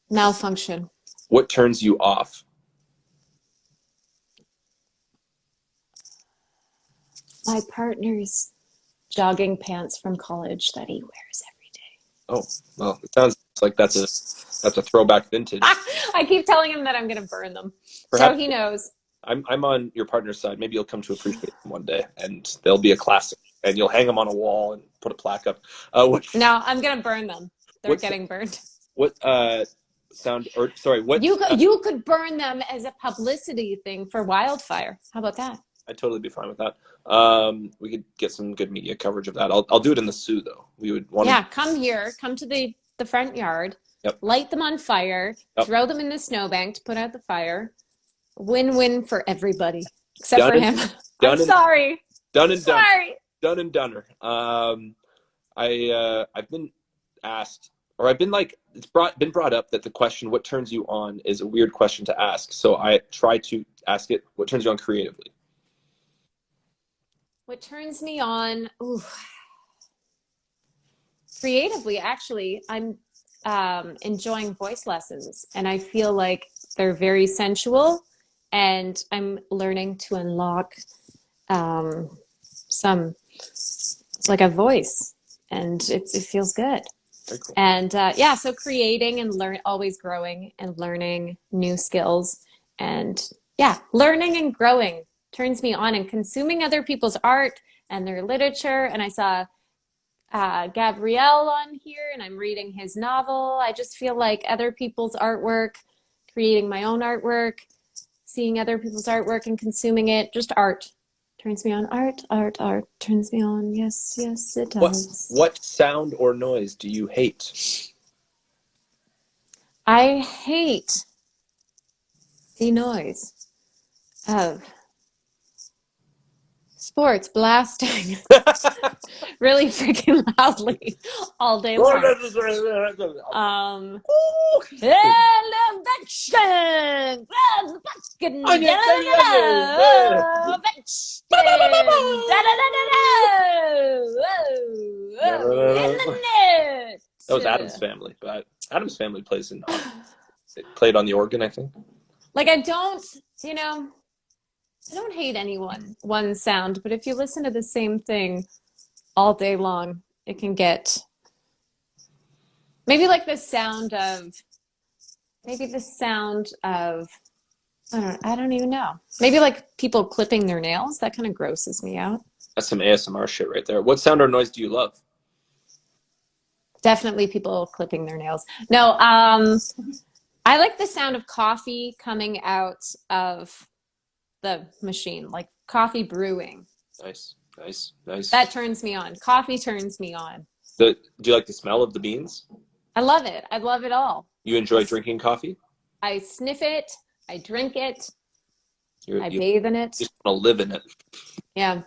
Malfunction. What turns you off? My partner's jogging pants from college that he wears every day. Oh, well, it sounds like that's a throwback vintage. I keep telling him that I'm going to burn them. Perhaps, So he knows. I'm on your partner's side. Maybe you'll come to appreciate them one day, and they'll be a classic. And you'll hang them on a wall and put a plaque up. No, I'm going to burn them. They're getting burned. What sound? Or sorry, what? You could burn them as a publicity thing for wildfire. How about that? I'd totally be fine with that. We could get some good media coverage of that. I'll do it in the Sioux though. We would want. Yeah, come here. Come to the front yard. Yep. Light them on fire. Yep. Throw them in the snowbank to put out the fire. Win-win for everybody except for him. I'm sorry. Done and done. Sorry. Done and doneer. I've been asked, or I've been like, been brought up that the question, what turns you on, is a weird question to ask. So I try to ask it, what turns you on creatively? What turns me on, creatively, actually, I'm enjoying voice lessons, and I feel like they're very sensual, and I'm learning to unlock some, like a voice, and it feels good. Very cool. And so creating and always growing and learning new skills, and learning and growing turns me on, and consuming other people's art and their literature. And I saw Gabrielle on here, and I'm reading his novel. I just feel like other people's artwork, creating my own artwork, seeing other people's artwork and consuming it, just art turns me on. Art turns me on. Yes, it does. What sound or noise do you hate? I hate the noise of sports blasting really freaking loudly all day long. Elevation! That was Adam's Family, but Adam's Family played on the organ, I think. Like, I don't hate one sound, but if you listen to the same thing all day long, it can get maybe like the sound of I don't even know. Maybe like people clipping their nails. That kind of grosses me out. That's some ASMR shit right there. What sound or noise do you love? Definitely people clipping their nails. No, I like the sound of coffee coming out of the machine, like coffee brewing. Nice. That turns me on. Coffee turns me on. Do you like the smell of the beans? I love it. I love it all. You enjoy drinking coffee? I sniff it. I drink it. I You bathe in it. just want to live in it. Yeah.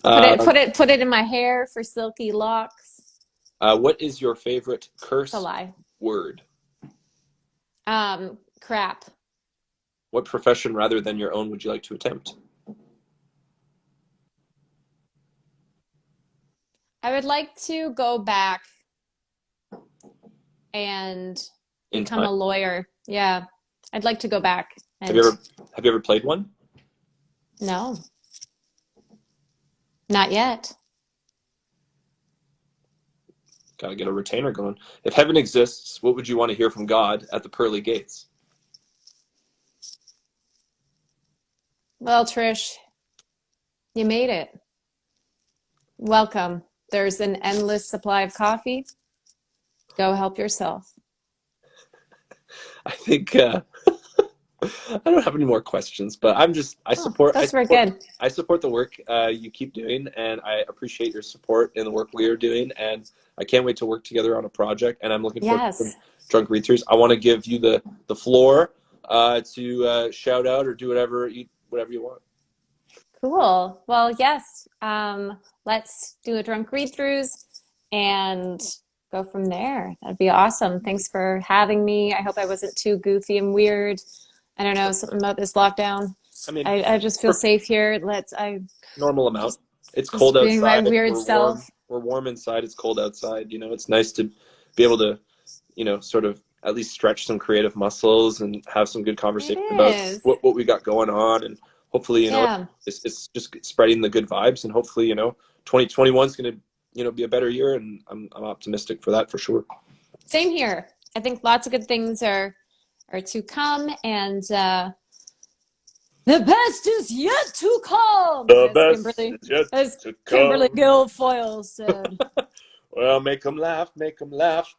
Put it in my hair for silky locks. What is your favorite curse It's a lie. word? Crap. What profession rather than your own would you like to attempt? I would like to go back and become a lawyer. Yeah. I'd like to go back. And... Have you ever played one? No. Not yet. Gotta get a retainer going. If heaven exists, what would you want to hear from God at the pearly gates? Well, Trish, you made it. Welcome. There's an endless supply of coffee. Go help yourself. I think I don't have any more questions, but I support good. I support the work you keep doing, and I appreciate your support in the work we are doing, and I can't wait to work together on a project, and I'm looking forward to some drunk read-throughs. I want to give you the floor to shout out or do whatever you want. Cool. Well, yes. Let's do a drunk read-throughs and go from there. That'd be awesome. Thanks for having me. I hope I wasn't too goofy and weird. I don't know, something about this lockdown. I mean, I just feel safe here. Normal amount. It's cold outside. Being my weird self. We're warm inside. It's cold outside. You know, it's nice to be able to, you know, sort of at least stretch some creative muscles and have some good conversation about what we got going on, and hopefully, you know, it's just spreading the good vibes, and hopefully, you know, 2021 is going to, you know, be a better year, and I'm optimistic for that for sure. Same here. I think lots of good things are to come, and the best is yet to come. The best is yet to come. Kimberly Guilfoyle said. Well, make them laugh, make them laugh.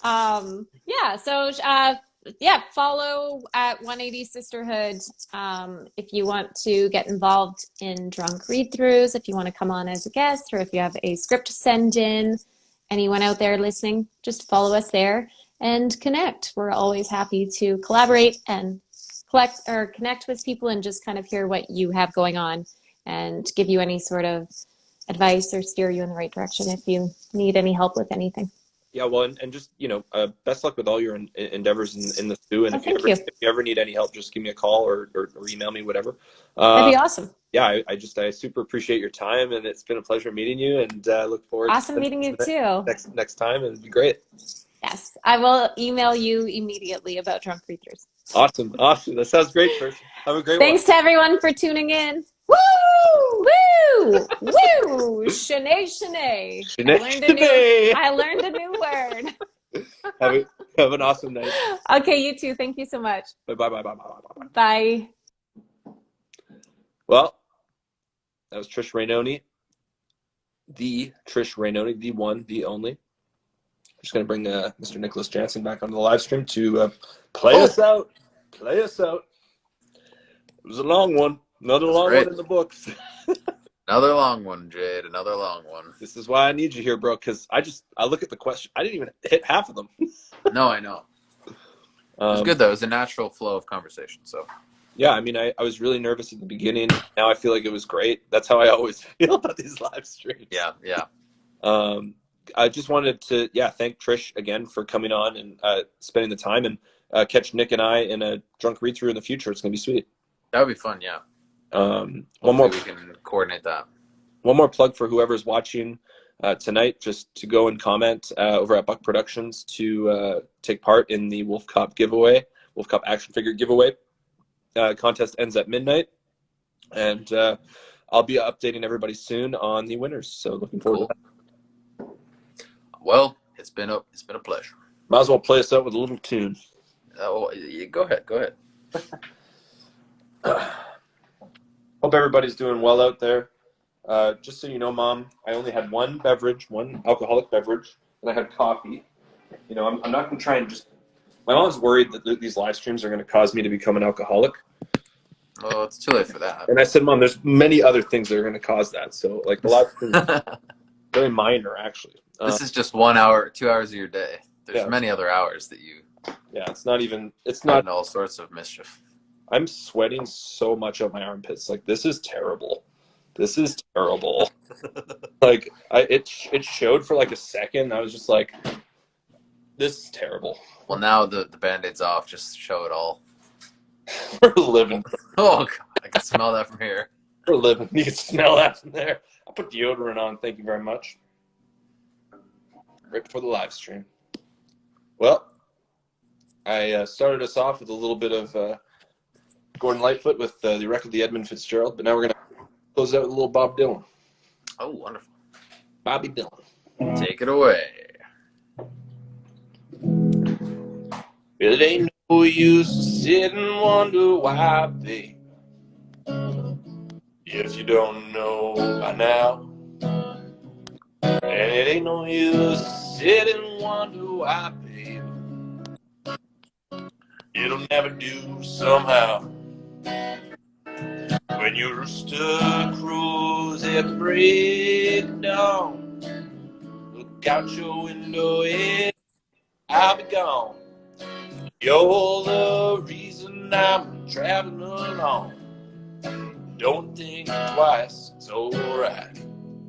Yeah, so follow at 180 Sisterhood if you want to get involved in drunk read-throughs, if you want to come on as a guest, or if you have a script to send in. Anyone out there listening, just follow us there and connect. We're always happy to collaborate and connect with people and just kind of hear what you have going on and give you any sort of advice or steer you in the right direction if you need any help with anything. Yeah, well, and just, you know, best luck with all your endeavors in the stew. And if you ever need any help, just give me a call or email me, whatever. That'd be awesome. Yeah, I super appreciate your time, and it's been a pleasure meeting you, and look forward to meeting you too. Next time, and it'd be great. Yes, I will email you immediately about drunk read-throughs. Awesome. That sounds great, Trish. Have a great one. Thanks to everyone for tuning in. Woo! Woo! Woo! Shanae, Shanae. I learned a new word. Have an awesome night. Okay, you too. Thank you so much. Bye. Bye. Well, that was Trish Rainone. The Trish Rainone, the one, the only. I'm just going to bring Mr. Nicholas Jansen back onto the live stream to play us out. Play us out. It was a long one. Another long one in the books. Another long one, Jade. Another long one. This is why I need you here, bro, because I look at the question. I didn't even hit half of them. No, I know. It was good, though. It was a natural flow of conversation. So, yeah, I mean, I was really nervous at the beginning. Now I feel like it was great. That's how I always feel about these live streams. Yeah. I just wanted to, thank Trish again for coming on and spending the time, and catch Nick and I in a drunk read-through in the future. It's going to be sweet. That would be fun, yeah. One more. We can coordinate that. One more plug for whoever's watching tonight, just to go and comment over at Buck Productions to take part in the Wolf Cop giveaway, Wolf Cop action figure giveaway. Contest ends at midnight, and I'll be updating everybody soon on the winners. So looking forward to that. Well, it's been a pleasure. Might as well play us out with a little tune. Oh, go ahead. Hope everybody's doing well out there. Just so you know, Mom, I only had one alcoholic beverage, and I had coffee. You know, I'm not going to try and just... My mom's worried that these live streams are going to cause me to become an alcoholic. Well, it's too late for that. And I said, Mom, there's many other things that are going to cause that. So, like, the live stream is very minor, actually. This is just 1 hour, 2 hours of your day. There's many other hours that you... Yeah, it's not all sorts of mischief. I'm sweating so much out my armpits. Like, this is terrible. Like, it showed for like a second. I was just like, this is terrible. Well, now the Band-Aid's off. Just show it all. We're living. Oh, God. I can smell that from here. We're living. You can smell that from there. I'll put deodorant on. Thank you very much. Right before the live stream. Well, I started us off with a little bit of Gordon Lightfoot with the wreck of the Edmund Fitzgerald, but now we're going to close out with a little Bob Dylan. Oh, wonderful. Bobby Dylan. Take it away. It ain't no use to sit and wonder why, babe. If you don't know by now. And it ain't no use to sit and wonder why, babe. If it'll never do somehow. When your rooster crows at break of dawn, look out your window and I'll be gone. You're the reason I'm traveling along. Don't think twice, it's alright.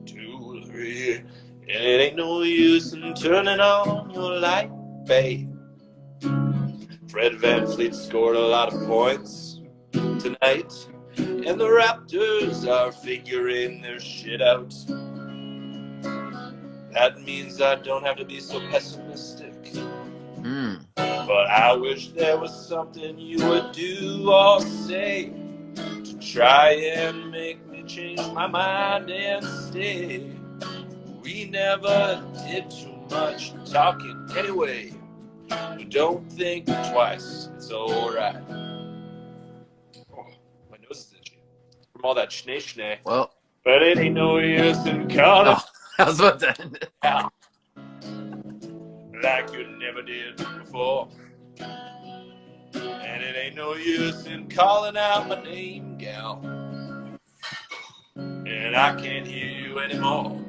2, 3, and it ain't no use in turning on your light, babe. Fred VanVleet scored a lot of points tonight, and the Raptors are figuring their shit out. That means I don't have to be so pessimistic. But I wish there was something you would do or say to try and make me change my mind and stay. We never did too much talking anyway. Don't think twice, it's alright. Oh, my nose is itchy from all that schnee. Well, but it ain't no use in calling I was about to end it. out like you never did before. And it ain't no use in calling out my name, gal. And I can't hear you anymore.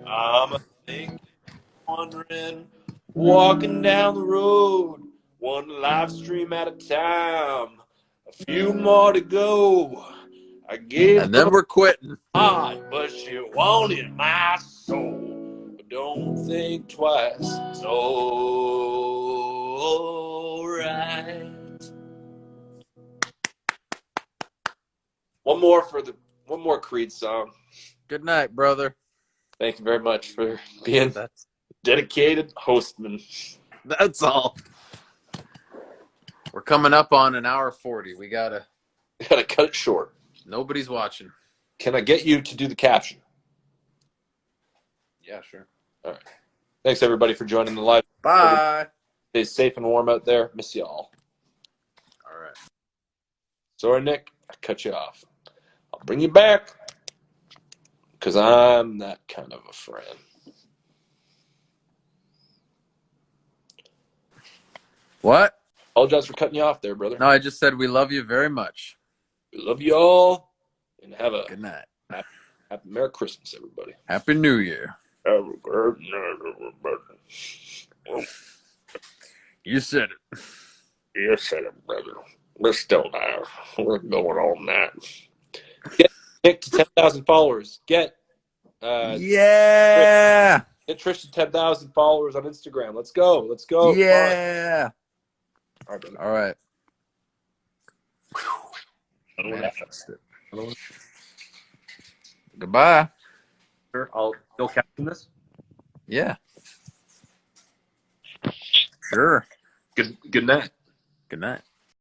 I'm thinking, wondering, walking down the road, one live stream at a time. A few more to go. I gave And then we're quitting. heart, but she wanted my soul. But don't think twice, it's alright. One more Creed song. Good night, brother. Thank you very much for being dedicated hostman. That's all. We're coming up on an hour 40. We gotta cut it short. Nobody's watching. Can I get you to do the caption? Yeah, sure. All right. Thanks everybody for joining the live. Bye. Stay safe and warm out there. Miss y'all. All right. Sorry, Nick. I cut you off. I'll bring you back because I'm that kind of a friend. What? Apologize for cutting you off there, brother. No, I just said we love you very much. We love you all and have a good night. Happy Merry Christmas, everybody. Happy New Year. You said it. You said it, brother. We're still there. We're going on that. Get Nick to 10,000 followers. Get yeah. Get Trish to 10,000 followers on Instagram. Let's go. Let's go. Yeah. All right, brother. All right. Manifest it. Goodbye. Sure, I'll still caption this. Yeah. Sure. Good night. Good night.